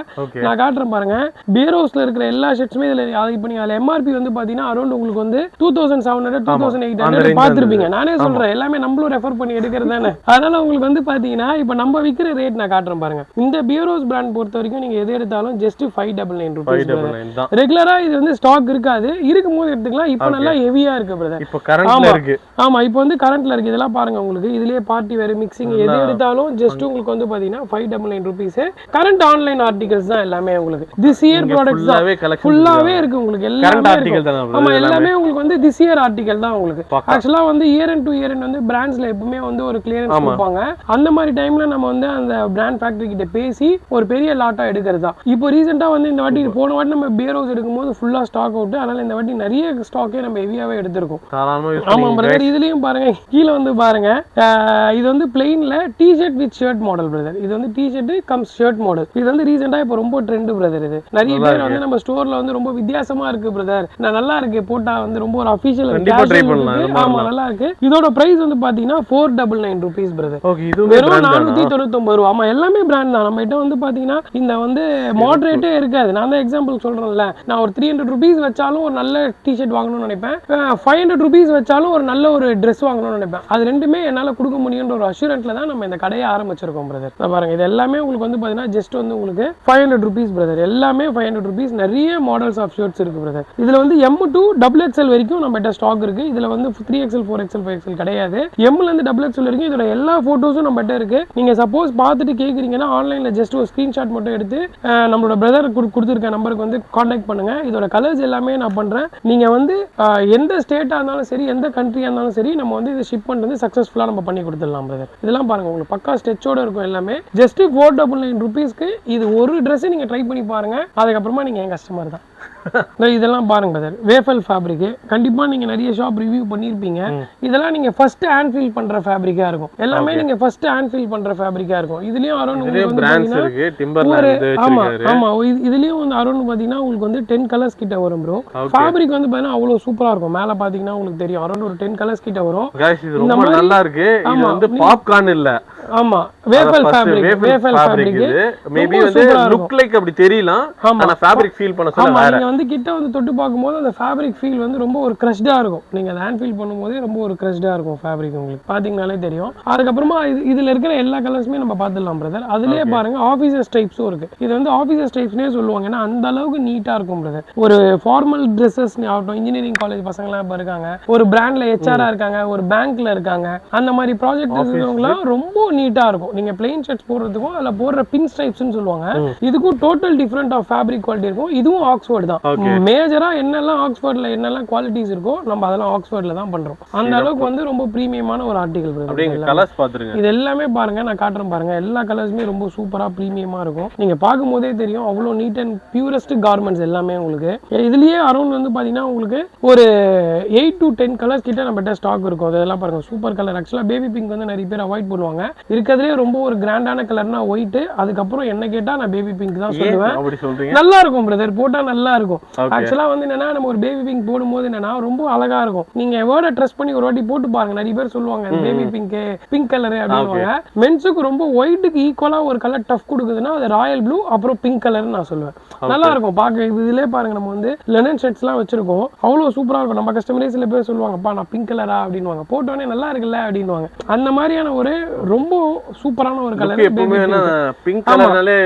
நான் காட்டுறேன் பாருங்க. பியர் ஹவுஸ்ல இருக்கிற எல்லா ஷர்ட்ஸுமே இதுல இப்போ நீங்க எம்ஆர்பி வந்து பாத்தீங்கன்னா அரௌண்ட் உங்களுக்கு வந்து 2700 2800 பாத்துருப்பீங்க. நானே சொல்றேன், எல்லாமே நம்மளும் ரெஃபர் பண்ணி எடுக்கிறது தானே. அதனால உங்களுக்கு வந்து பாத்தீங்கன்னா இப்ப நம்ம விக்கிற ரேட் நான் காட்டுறேன் பாருங்க. இந்த பியர் ஹவுஸ் பிராண்ட் பொறுத்த வரைக்கும் நீங்க எது எடுத்தாலும் ஜஸ்ட் 599 ரூபீஸ். ரெகுலரா இது வந்து ஸ்டாக் இருக்காது, இருக்கும்போது எடுத்துக்கலாம். இப்போ நல்லா ஹெவியா இருக்கு பிரதர். இப்போ கரண்ட்ல இருக்கு. ஆமா, இப்போ வந்து கரண்ட்ல இருக்கு. இதெல்லாம் பாருங்க உங்களுக்கு. இதுலயே பார்ட்டி வேர் மிக்சிங் எது எடுத்தாலும் ஜஸ்ட் உங்களுக்கு வந்து பாத்தீங்கன்னா 599 ரூபீஸ். கரண்ட் ஆன்லைன் ஆர்டிகல்ஸ் தான் எல்லாமே உங்களுக்கு. திஸ் இயர் ப்ராடக்ட்ஸ் தான் ஃபுல்லாவே இருக்கு உங்களுக்கு. எல்லாமே இருக்கு. ஆமா, எல்லாமே உங்களுக்கு வந்து திஸ் இயர் ஆர்டிகல் தான் உங்களுக்கு. ஆக்சுவலா வந்து இயர் அண்ட் டு இயர் வந்து பிராண்ட்ஸ்ல எப்பவுமே வந்து ஒரு கிளியரன்ஸ் கொடுப்பாங்க. அந்த மாதிரி டைம்ல நம்ம வந்து அந்த பிராண்ட் ஃபேக்டரி கிட்ட பேசி ஒரு பெரிய லாட்டா எடுக்கிறது தான். இப்போ ரீசெண்டா வந்து இந்த வாட்டி போன வாட்டி நம்ம பியர் ஹவுஸ் எடுக்கும்போது ஃபுல்லா ஸ்டாக் அவுட். அதனால இந்த வாட்டி நிறைய ஸ்டாக்கே நம்ம ஹெவியாவே எடுத்திருக்கோம். ஆமா பிரதர், இதுலயும் பாருங்க, கீழே வந்து பாருங்க. இது வந்து பிளெயின்ல T-shirt with shirt model brother. இது வந்து டி-ஷர்ட் கம்ஸ் ஷர்ட் மாடல். இது வந்து ரீசெண்டா இப்போ ரொம்ப ட்ரெண்ட் பிரதர். இது நிறைய பேர் வந்து நம்ம ஸ்டோர்ல வந்து ரொம்ப வித்தியாசமா இருக்கு பிரதர், நான் நல்லா இருக்கு போட்டா வந்து ரொம்ப ஒரு அபிஷியல். ஆமா, நல்லா இருக்கு. இதோட பிரைஸ் வந்து பாத்தீங்கன்னா 499 ரூபீஸ் பிரதர். வெறும் 499 ரூபா. ஆமா, எல்லாமே பிராண்ட் தான். நம்ம கிட்ட வந்து பாத்தீங்கன்னா இந்த வந்து மாடரேட்டே இருக்காது. நான் தான் எக்ஸாம்பிள் சொல்றேன்ல, நான் ஒரு 300 ரூபீஸ் வச்சாலும் ஒரு நல்ல டி-ஷர்ட் வாங்கணும்னு நினைப்பேன், 500 ரூபீஸ் வச்சாலும் ஒரு நல்ல ஒரு ட்ரெஸ் வாங்கணும்னு நினைப்பேன். அது ரெண்டுமே என்னால கொடுக்க முடியும்ன்ற ஒரு அஷூரன்ஸ்ல தான் நம்ம இந்த கடையை ஆரம்பிச்சிருக்கோம் பிரதர். பாருங்க, இது எல்லாமே உங்களுக்கு வந்து பாத்தீங்கன்னா ஜஸ்ட் வந்து உங்களுக்கு 500 ரூபீஸ் பிரதர். எல்லாமே 500 ரூபீஸ். நிறைய மாடல்ஸ் ஆஃப் ஷர்ட்ஸ் இருக்கு பிரதர். இதுல வந்து M to XXL வரைக்கும் நம்ம கிட்ட ஸ்டாக் இருக்கு. இதுல வந்து 3XL 4XL 5XL கிடையாது. M ல இருந்து XXL வரைக்கும் இதோட எல்லா போட்டோஸும் நம்ம கிட்ட இருக்கு. நீங்க சப்போஸ் பார்த்துட்டு கேக்குறீங்கன்னா ஆன்லைன்ல ஜஸ்ட் ஒரு ஸ்கிரீன்ஷாட் மட்டும் எடுத்து நம்மளோட பிரதர் கொடுத்துருக்க நம்பருக்கு வந்து கான்டாக்ட் பண்ணுங்க. இதோட கலர்ஸ் எல்லாமே நான் பண்றேன். நீங்க வந்து எந்த ஸ்டேட்டா இருந்தாலும் சரி, எந்த கண்ட்ரியா இருந்தாலும் சரி, நம்ம வந்து இது ஷிப் வந்து சக்சஸ்ஃபுல்லா நம்ம பண்ணி கொடுத்துடலாம் பிரதர். இதெல்லாம் பாருங்க, உங்களுக்கு பக்கா ஸ்டெச்சோட இருக்கும். எல்லாமே ஜஸ்ட் 499 ரூபீஸ்க்கு இது ஒரு ட்ரெஸ் நீங்க ட்ரை பண்ணி பாருங்க. அதுக்கப்புறமா நீங்க என் கஸ்டமர் தான். இதெல்லாம் பாருங்க பிரதர், வேஃபல் ஃபேப்ரிக். கண்டிப்பா நீங்க நிறைய ஷாப் ரிவ்யூ பண்ணிருப்பீங்க. இதெல்லாம் நீங்க ஃபர்ஸ்ட் ஹேண்ட் ஃபீல் பண்ற ஃபேப்ரிக்கா இருக்கும். எல்லாமே நீங்க ஃபர்ஸ்ட் ஹேண்ட் ஃபீல் பண்ற ஃபேப்ரிக்கா இருக்கும். இதுலயும் அரௌண்ட் உங்களுக்கு பிராண்ட்ஸ் இருக்கு, டிம்பர்லாண்ட் வச்சிருக்காரு. ஆமா, இதுலயும் வந்து அரௌண்ட் பாத்தீங்கன்னா உங்களுக்கு வந்து 10 கலர்ஸ் கிட்ட வரும் ப்ரோ. ஃபேப்ரிக் வந்து பாத்தீங்கன்னா அவ்வளவு சூப்பரா இருக்கும். மேல பாத்தீங்கன்னா உங்களுக்கு தெரியும் அரௌண்ட் ஒரு 10 கலர்ஸ் கிட்ட வரும். गाइस இது ரொம்ப நல்லா இருக்கு. இது வந்து பாப்கார்ன் இல்ல, ஆமா, வேஃபல் ஃபேப்ரிக். இது மேபி வந்து லுக் லைக் அப்படி தெரியலாம், ஆனா ஃபேப்ரிக் ஃபீல் பண்ண சொல்ல வேற. நீங்க வந்து கிட்ட வந்து தொட்டு பாக்கும்போது அந்த ஃபேப்ரிக் ஃபீல் வந்து ரொம்ப ஒரு கிரஷ்டா இருக்கும். நீங்க அதை ஹேண்ட் ஃபீல் பண்ணும்போது ரொம்ப ஒரு கிரஷ்டா இருக்கும் ஃபேப்ரிக். உங்களுக்கு பாத்தீங்கனாலே தெரியும். அதுக்கப்புறமா இதுல இருக்கிற எல்லா கலர்ஸுமே நம்ம பார்த்துடலாம் பிரதர். அதுலயே பாருங்க ஆபீசர் டைப்ஸும் இருக்கு. இது வந்து ஆபீசர் டைப்ஸ்னே சொல்லுவாங்க, ஏன்னா அந்த அளவுக்கு நீட்டா இருக்கும் பிரதர். ஒரு ஃபார்மல் ட்ரெஸ்ஸஸ் ஆகட்டும், இன்ஜினியரிங் காலேஜ் பசங்களாம் இருக்காங்க, ஒரு பிராண்ட்ல HR இருக்காங்க, ஒரு பேங்க்ல இருக்காங்க, அந்த மாதிரி ப்ராஜெக்ட் இருக்கவங்களாம் ரொம்ப நீட்டா இருக்கும். நீங்க பிளெயின் ஷர்ட்ஸ் போடுறதுக்கும் அதுல போடுற பின் ஸ்ட்ரைப்ஸ்னு சொல்லுவாங்க, இதுக்கும் total different of fabric quality இருக்கும். இதுவும் ஆக்ஸ்ஃபோர்ட் தான். மேஜரா என்னெல்லாம் ஆக்ஸ்ஃபோர்ட்ல என்னெல்லாம் குவாலிட்டிஸ் இருக்கோ நம்ம அதெல்லாம் ஆக்ஸ்ஃபோர்ட்ல தான் பண்றோம். அந்த அளவுக்கு வந்து ரொம்ப பிரீமியமான ஒரு ஆர்டிகல். கலர்ஸ் பாத்துருங்க, இது எல்லாமே பாருங்க, நான் காட்டுறேன் பாருங்க. எல்லா கலர்ஸுமே ரொம்ப சூப்பரா பிரீமியமா இருக்கும். நீங்க பார்க்கும் போதே தெரியும் அவ்வளோ நீட் அண்ட் பியூரஸ்ட் கார்மெண்ட்ஸ் எல்லாமே உங்களுக்கு. இதுலயே அரௌண்ட் வந்து பாத்தீங்கன்னா உங்களுக்கு ஒரு 8 to 10 கலர்ஸ் கிட்ட நம்ம ஸ்டாக் இருக்கும். அதெல்லாம் பாருங்க சூப்பர் கலர். ஆக்சுவலா பேபி பிங்க் வந்து நிறைய பேர் அவாய்ட் பண்ணுவாங்க. இருக்கிறதுலே ரொம்ப ஒரு கிராண்டான கலர்னா ஒயிட். அதுக்கப்புறம் என்ன கேட்டா நான் பேபி பிங்க் தான் சொல்லுவேன். நல்லா இருக்கும் பிரதர், போட்டா நல்லா இருக்கும். ஆக்சுவலா வந்து என்னன்னா நம்ம ஒரு பேபி பிங்க் போடும்போது என்னன்னா ரொம்ப அழகா இருக்கும். நீங்க வேர்டை ட்ரெஸ் பண்ணி ஒரு வாட்டி போட்டு பாருங்க. நிறைய பேர் சொல்லுவாங்க பேபி பிங்க் கலர் அப்படின்வாங்க. மென்ஸுக்கு ரொம்ப ஒயிட்டுக்கு ஈக்குவலா ஒரு கலர் டஃப் கொடுக்குதுன்னா அது ராயல் ப்ளூ அப்புறம் பிங்க் கலர் நான் சொல்லுவேன். நல்லா இருக்கும் பார்க்க. இதுலயே பாருங்க நம்ம வந்து லெனன் ஷர்ட்ஸ் எல்லாம் வச்சிருக்கோம், அவ்வளவு சூப்பரா இருக்கும். நம்ம கஸ்டமரே சில பேர் சொல்லுவாங்கப்பா நான் பிங்க் கலரா அப்படின்வாங்க, போட்டோனே நல்லா இருக்குல்ல அப்படின்வாங்க. அந்த மாதிரியான ஒரு ரொம்ப சூப்பரான ஒரு கலர். பிங்க் கலர்னாலே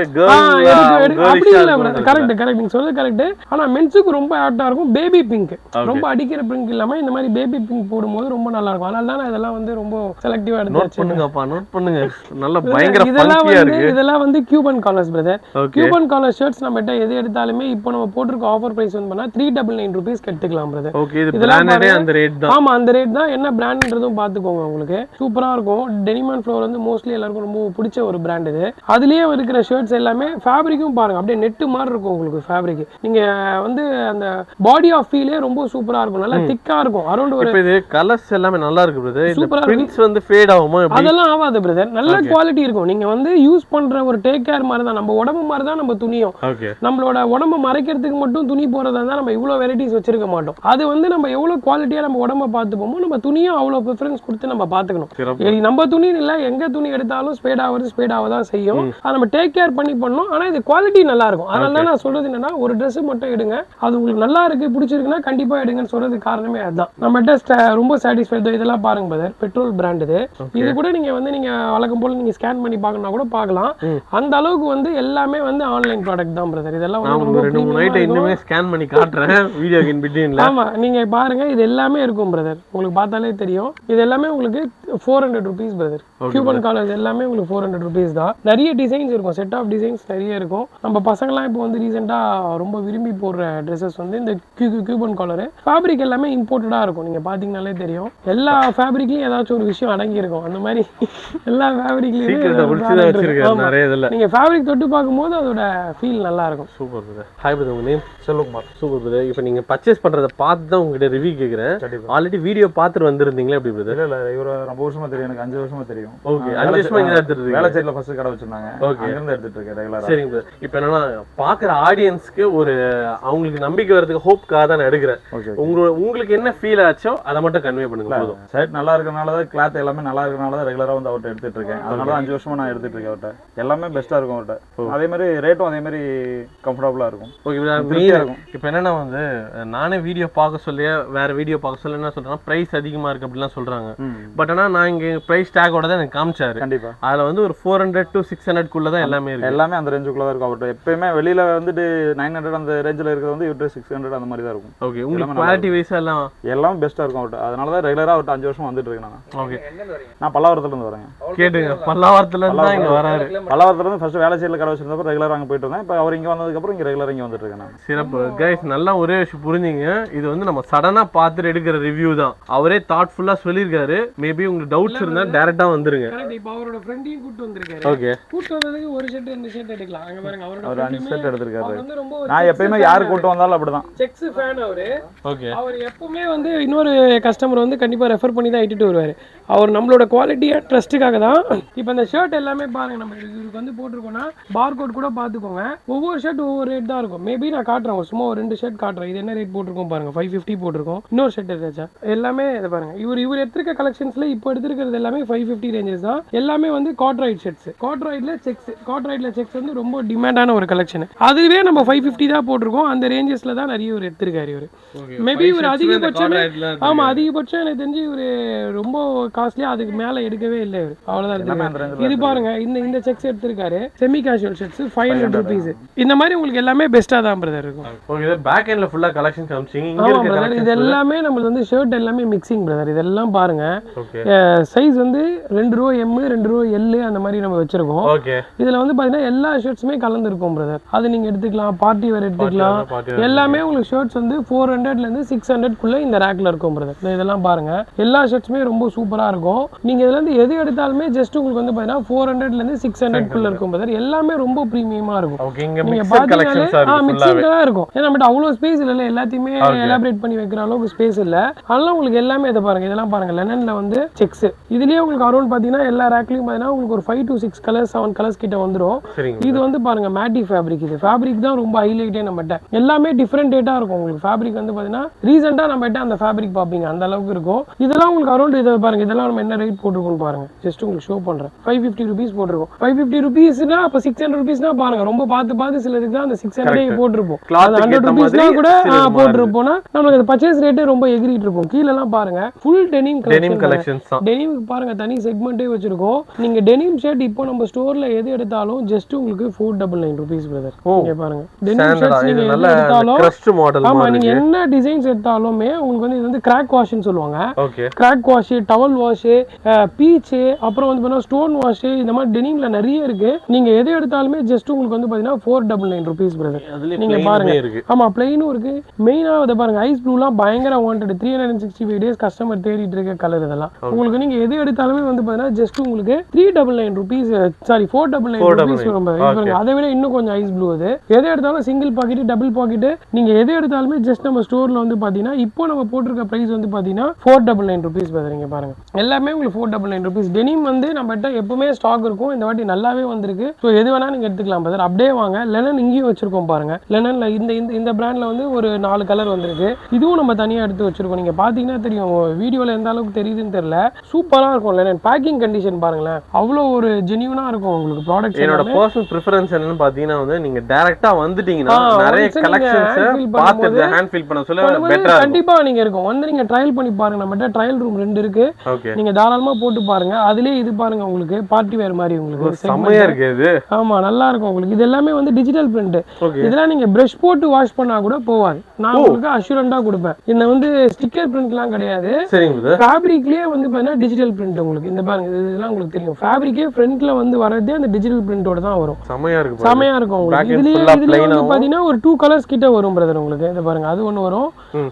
அப்படி இல்ல, கரெக்ட் கரெக்ட், நீங்க சொல்றது கரெக்ட். ஆனா மென்ஸுக்கு ரொம்ப ஆப்டா இருக்கும் பேபி பிங்க். ரொம்ப அடிக்கிற பிங்க் இல்லாம இந்த மாதிரி பேபி பிங்க் போடும்போது ரொம்ப நல்லா இருக்கும். அதனால தான் இதெல்லாம் வந்து ரொம்ப செலக்டிவா எடுத்து நோட் பண்ணுங்க. நல்ல பயங்கர ஃபங்கியா இருக்கு. இதெல்லாம் வந்து Cuban collars brother. Cuban collar shirts நம்ம கிட்ட எது எடுத்தாலுமே இப்போ நம்ம போட்டுருக்க ஆஃபர் பிரைஸ் வந்து பண்ணா 399 ரூபீஸ் எடுத்துக்கலாம் பிரதர். ஓகே, இது பிராண்டடே அந்த ரேட் தான். ஆமா, அந்த ரேட் தான். என்ன பிராண்ட்ன்றதும் பாத்துக்கோங்க. உங்களுக்கு சூப்பரா இருக்கும். டெனிம் அண்ட் ஃப்ளோர் வந்து மோஸ்ட்லி எல்லாருக்கும் ரொம்ப பிடிச்ச ஒரு பிராண்ட் இது. அதுலயே இருக்கிற ஷர்ட்ஸ் எல்லாமே ஃபேப்ரிக்கும் பாருங்க அப்படியே நெட் மாதிரி இருக்கும் உங்களுக்கு ஃபேப்ரிக். நீங்க வந்து அந்த பாடி ஆஃப் ஃபீலே ரொம்ப சூப்பரா இருக்கும். நல்லா திக்கா இருக்கும். அரௌண்ட் ஒரு இது கலர்ஸ் எல்லாமே நல்லா இருக்கு பிரதர். இந்த பிரிண்ட்ஸ் வந்து ஃபேட் ஆகுமா? அதெல்லாம் ஆகாது பிரதர். நல்ல குவாலிட்டி இருக்கும். நீங்க வந்து யூஸ் பண்ற ஒரு டேக் கேர் மாதிரி தான். நம்ம உடம்பு மாதிரி தான் நம்ம துணியும். நம்மளோட உடம்பு மறைக்கிறதுக்கு மட்டும் துணி போறதா இருந்தா நம்ம இவ்வளவு வெரைட்டிஸ் வச்சிருக்க மாட்டோம். அது வந்து நம்ம எவ்வளவு குவாலிட்டியா நம்ம உடம்ப பார்த்துப்போமோ நம்ம துணியும் அவ்வளவு ப்ரிஃபரன்ஸ் கொடுத்து நம்ம பார்த்துக்கணும். நம்ம துணி இல்ல, எங்க துணி எடுத்தாலும் ஸ்பேட் ஆவதான் செய்யும். அதை நம்ம டேக் கேர் பண்ணி பண்ணணும். ஆனா இது குவாலிட்டி நல்லா இருக்கும். அதனால தான் நான் சொல்றது என்னன்னா ஒரு ட்ரெஸ் மட்டும் எடுங்க, அது உங்களுக்கு நல்லா இருக்கு பிடிச்சிருக்குன்னா கண்டிப்பா எடுங்கன்னு சொல்றது காரணமே அதுதான். நம்ம ரொம்ப சாட்டிஸ்ஃபைட். இதெல்லாம் பாருங்க பிரதர், பெட்ரோல் பிராண்ட் இது. இது கூட நீங்க வந்து நீங்க வழக்கம் போல நீங்க ஸ்கேன் பண்ணி பார்க்கணும்னா கூட பார்க்கலாம். அந்த அளவுக்கு வந்து எல்லாமே வந்து ஆன்லைன் ப்ராடக்ட் தான் பிரதர். இதெல்லாம் இன்னுமே ஸ்கேன் பண்ணி காட்டுறேன் வீடியோக்கு இன் பிட்வீன்ல. ஆமா, நீங்க பாருங்க இது எல்லாமே இருக்கும் பிரதர். உங்களுக்கு பார்த்தாலே தெரியும். இது எல்லாமே உங்களுக்கு 400 ரூபீஸ் பிரதர். கியூபன் காலர்ஸ் எல்லாமே உங்களுக்கு 400 ரூபீஸ் தான். நிறைய டிசைன்ஸ் இருக்கும், செட் ஆஃப் டிசைன்ஸ் நிறைய இருக்கும். நம்ம பசங்கலாம் இப்போ வந்து ரீசெண்டா ரொம்ப விரும்பி போடுற ட்ரெஸ்ஸஸ் வந்து இந்த கியூபன் காலர். ஃபேப்ரிக் எல்லாமே இம்போர்ட்டடா இருக்கும். நீங்க பாத்தீங்கன்னாலே தெரியும். எல்லா ஃபேப்ரிக்லயும் ஏதாச்சும் ஒரு விஷயம் அடங்கி இருக்கும். அந்த மாதிரி எல்லா ஃபேப்ரிக்லயும் நீங்க ஃபேப்ரிக் தொட்டு பார்க்கும்போது அதோட ஃபீல் நல்லா இருக்கும். Super brother. ஹாய் பிரதர், உங்க நேம்? செல்வகுமார். Super brother. இப்போ நீங்க பர்ச்சேஸ் பண்றத பார்த்து தான் உங்ககிட்ட ரிவ்யூ கேக்குறேன். ஆல்ரெடி வீடியோ பார்த்துட்டு வந்திருந்தீங்களா எப்படி பிரதர்? இல்ல இவர ரொம்ப வருஷமா தெரியும், எனக்கு 5 வருஷமா தெரியும். ஓகே, 5 வருஷமா இங்க எடுத்துட்டு இருக்கீங்க. வேளச்சேரியில ஃபர்ஸ்ட் கடை வச்சிருந்தாங்க. ஓகே, அங்க இருந்து எடுத்துட்டு இருக்கேன் ரெகுலரா. சரிங்க பிரதர். இப்போ என்னன்னா பாக்குற ஆடியன்ஸ்க்கு ஒரு அவங்களுக்கு நம்பிக்கை வரதுக்கு ஹோப்காக தான் எடுக்கிறேன். உங்களுக்கு என்ன ஃபீல் ஆச்சோ அதை மட்டும் கன்வே பண்ணுங்க போதும். ஷர்ட் நல்லா இருக்கனால தான், கிளாத் எல்லாமே நல்லா இருக்கனால தான் ரெகுலரா வந்து அவர்ட்ட எடுத்துட்டு இருக்கேன். அதனால 5 வருஷமா நான் எடுத்துட்டு இருக்கேன் அவர்ட்ட. எல்லாமே பெஸ்டா இருக்கும் அவர்ட்ட. அதே மாதிரி ரேட்டும் அதே மாதிரி கம்ஃபர்டபுளா இருக்கும். ஓகே, இப்போ என்னன்னா வந்து நானே வீடியோ பார்க்க சொல்லி வேற வீடியோ பார்க்க சொல்லி என்ன சொல்றேன்னா பிரைஸ் அதிகமா இருக்கு அப்படிலாம் சொல்றாங்க. பட் ஆனா நான் இங்க பிரைஸ் டேக்கோட தான் எனக்கு காமிச்சாரு. கண்டிப்பா அதுல வந்து ஒரு 400 to 600 குள்ள தான் எல்லாமே இருக்கு. எல்லாமே அந்த ரேஞ்சுக்குள்ள தான் இருக்கும் அவர்ட்ட. எப்பயுமே வெளியில வந்துட்டு 900 அந்த ரேஞ்சில் இருக்கிறது வந்து இவர்ட்ட 600 அந்த மாதிரி தான் இருக்கும். ஓகே, உங்களுக்கு குவாலிட்டி வைஸ் எல்லாம் பெஸ்டா இருக்கும் அவர்ட்ட. அதனால தான் ரெகுலரா அவர்ட்ட 5 வருஷம் வந்துட்டு இருக்கேன் நான். ஓகே, நான் பல்லாவரத்துல இருந்து வரேன். கேட்டுங்க, பல்லாவரத்துல இருந்து தான் இங்க வராரு. பல்லாவரத்துல இருந்து ஃபர்ஸ்ட் வேளச்சேரியில கடை வச்சிருந்தப்ப ரெகுலரா அங்க போயிட்டு வந்தேன். இப்போ அவர் இங்க வந்ததுக்கு அப்புறம் இங்க ரெகுலரா இங்க வந்துட்டு இருக்கேன் நான். சிறப்பு கைஸ், நல்லா ஒரே விஷயம் புரிஞ்சுங்க. இது வந்து நம்ம சடனா பார்த்துட்டு எடுக்கிற ரிவ்யூ தான். அவரே தாட்ஃபுல்லா சொல்லியிருக்காரு. மேபி உங்களுக்கு டவுட்ஸ் இருந்தா டைரக்டா வந்துருங்க. இப்போ அவரோட ஃப்ரெண்டையும் கூட்டி வந்திருக்காரு. ஓகே, கூட்டி வந்ததுக்கு ஒரு ஷர்ட் 2 ஷர்ட் எடுக்கலாம். அங்க பாருங்க, அவரோட 5 ஷர்ட் எடுத்துருக்காரு. ரொம்ப நான் எப்பயுமே யாரு கூட்டி வந்தாலும் அப்படிதான். செக்ஸ் ஃபேன் அவரு. ஓகே, அவர் எப்பவுமே வந்து இன்னொரு கஸ்டமர் வந்து கண்டிப்பா ரெஃபர் பண்ணி தான் இட்டுட்டு வருவாரு. அவர் நம்மளோட குவாலிட்டியா ட்ரஸ்ட்டுக்காக தான். இப்போ இந்த ஷர்ட் எல்லாமே பாருங்க, நம்ம இதுக்கு வந்து போட்டிருக்கோம்னா பார்கோட் கூட பாத்துக்கோங்க. ஒவ்வொரு ஷர்ட் ஒவ்வொரு ரேட் தான் இருக்கும். மேபி நான் காட்டுறேன், சும்மா ஒரு 2 ஷர்ட் காட்டுறேன். இது என்ன ரேட் போட்டிருக்கோம் பாருங்க, 550 போட்டிருக்கோம். இன்னொரு ஷர்ட் எடுத்தாச்சா எல்லாமே இதை பாருங்க. இவர் எடுத்திருக்க கலெக்ஷன்ஸ்ல இப்போ எடுத்திருக்கிறது எல்லாமே 550 ரேஞ்சஸ் தான். எல்லாமே வந்து காட்ராய்ட் ஷர்ட்ஸ். காட்ராய்ட்ல செக்ஸ் வந்து ரொம்ப டிமாண்டான ஒரு கலெக்ஷன். அதுவே நம்ம 550 தான் போட்டிருக்கோம். அந்த ரேஞ்சஸ்ல தான் நிறைய ஒரு எடுத்திருக்காரு இவரு. மேபி இவர் அதிகபட்சம் அதிகபட்சம் எனக்கு தெரிஞ்சு இவரு ரொம்ப காஸ்ட்லியா அதுக்கு மேல எடுக்கவே இல்லை இவரு. அவ்வளவுதான் எடுத்திருக்காரு. இது பாருங்க, இந்த செக்ஸ் எடுத்திருக்காரு. Semi casual shirts 500 rupees. இந்த மாதிரி உங்களுக்கு எல்லாமே பெஸ்டா தான் பிரதர் இருக்கும். ஓகே, பேக் எண்ட்ல ஃபுல்லா கலெக்ஷன் காமிச்சீங்க. ஆமா பிரதர், இது எல்லாமே நமக்கு வந்து ஷர்ட் எல்லாமே மிக்சிங் பிரதர். இதெல்லாம் பாருங்க, சைஸ் வந்து 2 ரூ எம் 2 ரோ எல் அந்த மாதிரி நம்ம வச்சிருக்கோம். ஓகே. இதுல வந்து பாத்தீங்கன்னா எல்லா ஷர்ட்ஸுமே கலந்து இருக்கும் பிரதர். அது நீங்க எடுத்துக்கலாம், பார்ட்டி வேர் எடுத்துக்கலாம். எல்லாமே உங்களுக்கு ஷர்ட்ஸ் வந்து 400ல இருந்து 600 குள்ள இந்த ரேக்ல இருக்கும் பிரதர். இதெல்லாம் பாருங்க, எல்லா ஷர்ட்ஸுமே ரொம்ப சூப்பரா இருக்கும். நீங்க இதுல இருந்து எது எடுத்தாலுமே ஜஸ்ட் உங்களுக்கு வந்து பாத்தீங்கன்னா 400ல இருந்து 600 குள்ள இருக்கும் பிரதர். எல்லாமே ரொம்ப பிரீமியமா இருக்கும். நீங்க பாத்தீங்கன்னா மிக்சிங்கா இருக்கும். ஏன்னா நம்மகிட்ட அவ்வளவு ஸ்பேஸ் இல்ல, எல்லாத்தையுமே எலாபரேட் பண்ணி வைக்கிற அளவுக்கு ஸ்பேஸ் இல்ல. அதனால உங்களுக்கு எல்லாமே இதை பாருங்க, இதெல்லாம் பாருங்க லெனன்ல வந்து செக்ஸ். இதுலயே உங்களுக்கு அரௌண்ட் பாத்தீங்கன்னா எல்லா ரேக்லயும் பாத்தீங்கன்னா உங்களுக்கு ஒரு 5 to 6 கலர்ஸ் 7 கலர்ஸ் கிட்ட வந்துரும். இது வந்து பாருங்க மேட்டி ஃபேப்ரிக். இது ஃபேப்ரிக் தான் ரொம்ப ஹைலைட்டே நம்மகிட்ட. எல்லாமே டிஃபரெண்ட் டேட்டா இருக்கும் உங்களுக்கு. ஃபேப்ரிக் வந்து பாத்தீங்கன்னா ரீசெண்டா நம்மகிட்ட அந்த ஃபேப்ரிக் பாப்பீங்க அந்த அளவுக்கு இருக்கும். இதெல்லாம் உங்களுக்கு அரௌண்ட் இதை பாருங்க, இதெல்லாம் நம்ம என்ன ரேட் போட்டுருக்கோம் பாருங்க. ஜஸ்ட் உங்களுக்கு ஷோ பண்றேன். 550 rupees போட்டிருக்கோம். 550 rupeesனா அப்ப 600 rupeesனா பாருங்க, ரொம்ப பார்த்து சிலருக்கு தான் அந்த 600 போட்டிருப்போம். 100 rupeesனா கூட போட்டிருப்போம்னா நமக்கு அந்த பர்ச்சேஸ் ரேட்டே ரொம்ப எகிரிட்டு இருக்கும். கீழ எல்லாம் பாருங்க ஃபுல் டெனிம் கலெக்ஷன்ஸ் தான். டெனிம் பாருங்க தனி செக்மெண்டே வச்சிருக்கோம். நீங்க டெனிம் ஷர்ட் இப்போ நம்ம ஸ்டோர்ல எது எடுத்தாலும் ஜஸ்ட் உங்களுக்கு 499 rupees பிரதர். இங்க பாருங்க டெனிம் ஷர்ட்ஸ் நீங்க எது எடுத்தாலும் கிரஸ்ட் மாடல். ஆமா, நீங்க என்ன டிசைன்ஸ் எடுத்தாலுமே உங்களுக்கு வந்து இது வந்து கிராக் வாஷ்னு சொல்லுவாங்க. Crack wash, towel wash, beach, அப்புறம் வந்து பாத்தீங்கன்னா ஸ்டோன் வாஷ், இந்த மாதிரி டெனிம்ல நிறைய இருக்கு. நீங்க எது எடுத்தாலுமே ஜஸ்ட் உங்களுக்கு வந்து பாத்தீங்கன்னா 499 rupees பிரதர். நீங்க பாருங்க, ஆமா பிளைனும் இருக்கு. மெயினா அதை பாருங்க ஐஸ் ப்ளூலாம் பயங்கர வாண்டட். 365 days கஸ்டமர் தேடிட்டு இருக்க கலர் இதெல்லாம். உங்களுக்கு நீங்க எது எடுத்தாலுமே வந்து பாத்தீங்கன்னா ஜஸ்ட் உங்களுக்கு 399 rupees, சாரி 499 rupees வரும். அதை விட இன்னும் கொஞ்சம் ஐஸ் ப்ளூ. அது எது எடுத்தாலும் சிங்கிள் பாக்கெட், டபுள் பாக்கெட், நீங்க எது எடுத்தாலுமே ஜஸ்ட் நம்ம ஸ்டோர்ல வந்து பாத்தீங்கன்னா இப்போ நம்ம போட்டிருக்க பிரைஸ் வந்து பாத்தீங்கன்னா 499 rupees பிரதர். நீங்க பாருங்க எல்லாமே உங்களுக்கு 499 rupees. டெனிம் வந்து நம்மகிட்ட எப்பவுமே ஸ்டாக் இருக்கும். இந்த வாட்டி நல்லாவே வந்திருக்கு. ஸோ எது வேணா நீங்க எடுத்துக்கலாம் பிரதர். அப்படியே வாங்க, லெனன் இங்கேயும் வச்சிருக்கோம் பாருங்க. லெனன்ல இந்த பிராண்ட்ல வந்து ஒரு 4 கலர் வந்திருக்கு. இதுவும் நம்ம தனியா எடுத்து வச்சிருக்கோம். நீங்க பாத்தீங்கன்னா தெரியும், வீடியோல எந்த அளவுக்கு தெரியுதுன்னு தெரியல. சூப்பரா இருக்கும் லெனன். பேக்கிங் கண்டிஷன் பாருங்களேன், அவ்வளோ ஒரு ஜெனியூனா இருக்கும் உங்களுக்கு ப்ராடக்ட். என்னோட பர்சனல் பிரெஃபரன்ஸ் என்னன்னு பாத்தீங்கன்னா வந்து நீங்க டைரக்டா வந்துட்டீங்கன்னா நிறைய கலெக்ஷன்ஸ் பார்த்து ஹேண்ட் ஃபீல் பண்ண சொல்ல பெட்டரா கண்டிப்பா நீங்க இருக்கும். வந்து நீங்க ட்ரையல் பண்ணி பாருங்க. நம்மகிட்ட ட்ரையல் ரூம் 2 இருக்கு. நீங்க தாராளமா போட்டு பாருங்க. அதுலயே இது பாருங்க உங்களுக்கு பார்ட்டி வேர் மாதிரி உங்களுக்கு செமையா இருக்கு இது. ஆமா நல்லா இருக்கும் உங்களுக்கு. இது எல்லாமே வந்து டிஜிட்டல் பிரிண்ட். இதெல்லாம் நீங்க பிரஷ் போட்டு வாஷ் பண்ணா கூட போவாது. நான் உங்களுக்கு அஷூரண்டா கொடுப்பேன். இந்த வந்து ஸ்டிக்கர் பிரிண்ட்லாம் கிடையாது. சரிங்க. ஃபேப்ரிக்லயே வந்து பாத்தீங்கன்னா டிஜிட்டல் பிரிண்ட் உங்களுக்கு. இந்த பாருங்க இதெல்லாம் உங்களுக்கு தெரியும். ஃபேப்ரிக்கே ஃப்ரண்ட்ல வந்து வரதே அந்த டிஜிட்டல் பிரிண்டோட தான் வரும். செமையா இருக்கு. செமையா இருக்கும் உங்களுக்கு. இதுலயே வந்து பாத்தீங்கன்னா ஒரு 2 கலர்ஸ் கிட்ட வரும் பிரதர் உங்களுக்கு. இத பாருங்க அது ஒன்னு வரும்.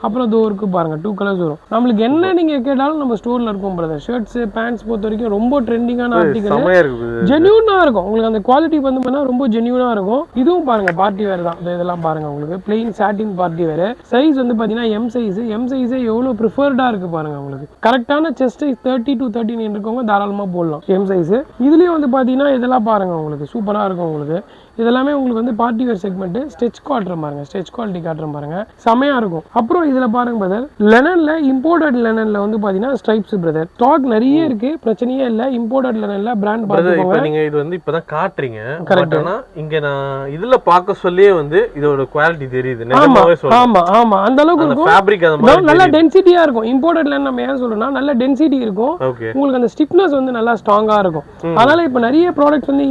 அப்புறம் டோருக்கு பாருங்க 2 கலர்ஸ் வரும். நம்மளுக்கு என்ன நீங்க கேட்டாலும் நம்ம ஸ்டோர்ல இருக்கும் பிரதர். ஷர்ட்ஸ், பேண்ட்ஸ் பொறுத்த வரைக்கும் ரொம்ப ட்ரெண்டிங்கான ஆர்டிகல். செமையா இருக்கு. ஜெனியூனா இருக்கும் உங்களுக்கு. அந்த குவாலிட்டி வந்து பாத்தீங்கன்னா ரொம்ப ஜெனியூனா இருக்கும். இதுவும் பாருங்க பார்ட்டி வேர் தான். இதெல்லாம் பாருங்க உங்களுக்கு பிளெயின் சாட்டின் பார்ட்டி வேர். சைஸ் வந்து பாத்தீங்கன்னா எம் சைஸ். எம் சைஸ் எவ்வளவு ப்ரிஃபர்டா இருக்கு பாருங்க உங்களுக்கு. கரெக்டான செஸ்ட் 30 to 39 இருக்கவங்க தாராளமா போடலாம் எம் சைஸ். இதுலயும் வந்து பாத்தீங்கன்னா இதெல்லாம் பாருங்க உங்களுக்கு சூப்பரா இருக்கும் உங்களுக்கு. இதெல்லாமே உங்களுக்கு வந்து பார்ட்டி வேர் செக்மெண்ட். ஸ்ட்ரெச் காட்டுறேன் பாருங்க, ஸ்ட்ரெச் குவாலிட்டி காட்டுறேன் பாருங்க, செமையா இருக்கும். அப்புறம் இதுல பாருங்க பிரதர், லெனன்ல இம்போர்ட்டட் லெனன்ல வந்து பாத்தீங்கன்னா ஸ்ட்ரைப்ஸ் பிரதர் ஸ்டாக் நிறைய இருக்கு. பிரச்சனையே இல்ல. இம்போர்ட்டட் லெனன்ல பிராண்ட் பாத்துக்கோங்க. நீங்க இது வந்து இப்பதான் காட்டுறீங்க. கரெக்ட்டா இங்க நான் இதுல பார்க்க சொல்லியே வந்து இதோட குவாலிட்டி தெரியுது. நிஜமாவே சொல்றேன். ஆமா ஆமா அந்த அளவுக்கு இருக்கும். ஃபேப்ரிக் அந்த மாதிரி நல்ல டென்சிட்டியா இருக்கும். இம்போர்ட்டட் லென் நம்ம ஏன் சொல்றோம்னா நல்ல டென்சிட்டி இருக்கும். உங்களுக்கு அந்த ஸ்டிஃப்னஸ் வந்து நல்லா ஸ்ட்ராங்கா இருக்கும். அதனால இப்ப நிறைய ப்ராடக்ட்ஸ் வந்து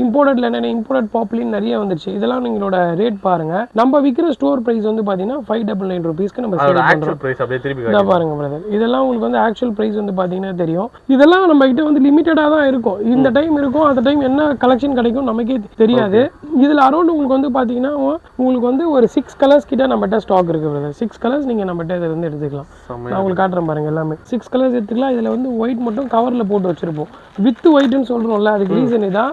இம்போர்ட்டட் லென், இம்போர்ட்டட் பாப்புலின் நிறைய வந்துருச்சு. இதெல்லாம் நீங்களோட ரேட் பாருங்க. நம்ம விக்கிற ஸ்டோர் பிரைஸ் வந்து பாத்தீங்கன்னா 599 rupeesக்கு நம்ம சேல் பண்றோம். பிரைஸ் அப்படியே திருப்பி காட்டுங்க பாருங்க பிரதர். இதெல்லாம் உங்களுக்கு வந்து ஆக்சுவல் பிரைஸ் வந்து பாத்தீங்கன்னா தெரியும். இதெல்லாம் நம்ம கிட்ட வந்து லிமிட்டடா தான் இருக்கும். இந்த டைம் இருக்கும், அந்த டைம் என்ன கலெக்ஷன் கிடைக்கும் நமக்கே தெரியாது. இதுல அரௌண்ட் உங்களுக்கு வந்து பாத்தீங்கன்னா உங்களுக்கு வந்து ஒரு 6 கலர்ஸ் கிட்ட நம்மகிட்ட ஸ்டாக் இருக்கு பிரதர். 6 கலர்ஸ் நீங்க நம்மகிட்ட இதை வந்து எடுத்துக்கலாம். நான் உங்களுக்கு காட்டுறேன் பாருங்க. எல்லாமே 6 கலர்ஸ் எடுத்துக்கலாம். இதுல வந்து ஒயிட் மட்டும் கவர்ல போட்டு வச்சிருப்போம். வித் ஒயிட்னு சொல்றோம்ல, அதுக்கு ரீசன் இதான்.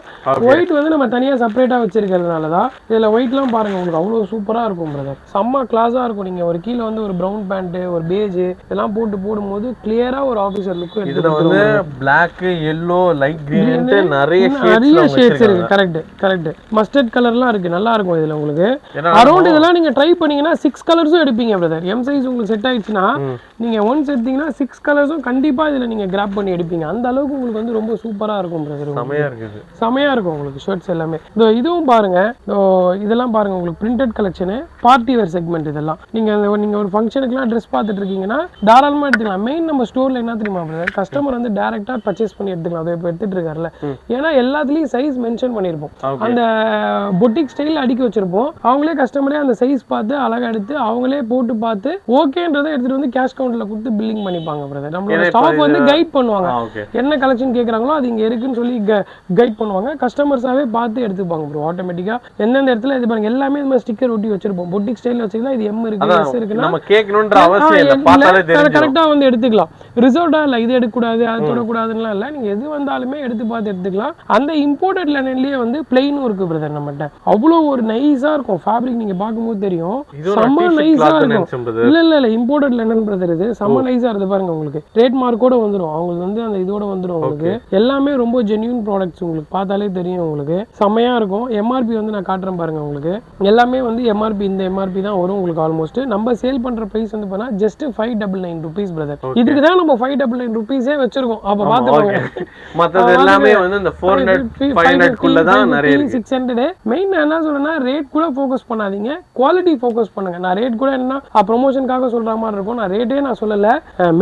ஒயிட் வந்து நம்ம தனியா செப்பரேட்டா வச்சிருக்கிறதுனாலதான். இதுல ஒயிட்லாம் பாருங்க உங்களுக்கு அவ்வளவு சூப்பரா இருக்கும் பிரதர். செம்ம கிளாஸா இருக்கும். நீங்க ஒரு கீழே வந்து ஒரு பிரவுன் பேண்ட், ஒரு பேஜ் இதெல்லாம் போடும்போது கிளியரா ஒரு ஆபீசர் லுக். இதுல வந்து பிளாக், yellow, லைட் கிரீன் நிறைய ஷேட்ஸ் இருக்கு. கரெக்ட். மஸ்டர்ட் கலர்லாம் இருக்கு. நல்லா இருக்கும் இதுல உங்களுக்கு. அரௌண்ட் இதெல்லாம் நீங்க ட்ரை பண்ணீங்கன்னா 6 கலர்ஸும் எடுப்பீங்க பிரதர். எம் சைஸ் உங்களுக்கு செட் ஆயிடுச்சுன்னா நீங்க ஒன்ஸ் எடுத்தீங்கன்னா 6 கலர்ஸும் கண்டிப்பா இதுல நீங்க கிராப் பண்ணி எடுப்பீங்க. அந்த அளவுக்கு உங்களுக்கு வந்து ரொம்ப சூப்பரா இருக்கும் பிரதர். செமையா இருக்கும் உங்களுக்கு ஷர்ட்ஸ் எல்லாமே. இது இதுவும் பாருங்க, இதெல்லாம் பாருங்க உங்களுக்கு printed collection, party wear segment. இதெல்லாம் நீங்க ஒரு ஃபங்க்ஷனுக்குலாம் ட்ரெஸ் பார்த்துட்டு இருக்கீங்கன்னா தாராளமா எடுத்துக்கலாம். மெயின் நம்ம ஸ்டோர்ல என்ன தெரியுமா பிரதர், கஸ்டமர் வந்து டைரக்டா பர்ச்சேஸ் பண்ணி எடுத்துக்கலாம். அதை இப்போ எடுத்துட்டு இருக்காருல்ல, ஏன்னா எல்லாத்துலயும் சைஸ் மென்ஷன் பண்ணிருப்போம். அந்த பொட்டிக் ஸ்டைல் அடிக்க வச்சிருப்போம். அவங்களே கஸ்டமரே அந்த சைஸ் பார்த்து அழகா எடுத்து அவங்களே போட்டு பார்த்து ஓகேன்றதை எடுத்துட்டு வந்து கேஷ் கவுண்டர்ல கொடுத்து பில்லிங் பண்ணிப்பாங்க பிரதர். நம்மளோட ஸ்டாஃப் வந்து கைட் பண்ணுவாங்க, என்ன கலெக்ஷன் கேட்குறாங்களோ அது இங்க இருக்குன்னு சொல்லி கைட் பண்ணுவாங்க. கஸ்டமர்ஸாவே பார்த்து எடுத்துப்பாங்க ப்ரோ. ஆட்டோமேட்டிக்கா எந்தெந்த இடத்துல இது பாருங்க, எல்லாமே இந்த ஸ்டிக்கர் ஒட்டி வச்சிருப்போம். பொட்டிக் ஸ்டைல் வச்சுக்கலாம். இது எம் இருக்கு, எஸ் இருக்குன்னா நம்ம கேட்கணும்ன்ற அவசியம் இல்ல, பார்த்தாலே தெரியும். கரெக்டா வந்து எடுத்துக்கலாம். ரிசர்வ்டா இல்ல, இது எடுக்க கூடாது அது தொடக்கூடாதுன்னு இல்ல, நீங்க எது வந்தாலுமே எடுத்து பார்த்து எடுத்துக்கலாம். அந்த இம்போர்ட்டட் லெனன்லயே வந்து பிளைனும் இருக்கு பிரதர் நம்மகிட்ட. அவ்வளவு ஒரு நைஸா இருக்கும் ஃபேப்ரிக், நீங்க பாக்கும்போது தெரியும். செம்ம நைஸா இருக்கும். இல்ல இம்போர்ட்டட் லெனன் பிரதர், இது செம்ம நைஸா இருக்கு பாருங்க. உங்களுக்கு ட்ரேட் மார்க்கோட வந்துடும், அவங்களுக்கு வந்து அந்த இதோட வந்துடும். உங்களுக்கு எல்லாமே ரொம்ப ஜென்யூன் ப்ராடக்ட்ஸ், உங்களுக்கு பார்த்தாலே தெரியும். உங்களுக்கு செம்மையா இருக்கும். எம்ஆர்பி வந்து நான் காட்டுறேன் பாருங்க. உங்களுக்கு எல்லாமே வந்து எம்ஆர்பி, இந்த எம்ஆர்பி தான் வரும் உங்களுக்கு. ஆல்மோஸ்ட் நம்ம சேல் பண்ற பிரைஸ் வந்து பண்ணா ஜஸ்ட் 599 rupees பிரதர். இதுக்கு தான் நம்ம 599 rupees வச்சிருக்கோம். அப்ப பாத்துக்கோங்க, மத்தது எல்லாமே வந்து இந்த 400 500 குள்ள தான் நிறைய இருக்கு. 600. மெயின் என்ன சொல்றேன்னா, ரேட் கூட ஃபோக்கஸ் பண்ணாதீங்க, குவாலிட்டி ஃபோக்கஸ் பண்ணுங்க. நான் ரேட் கூட என்ன ப்ரொமோஷனுக்காக சொல்ற மாதிரி இருக்கும், நான் ரேட்டே நான் சொல்லல.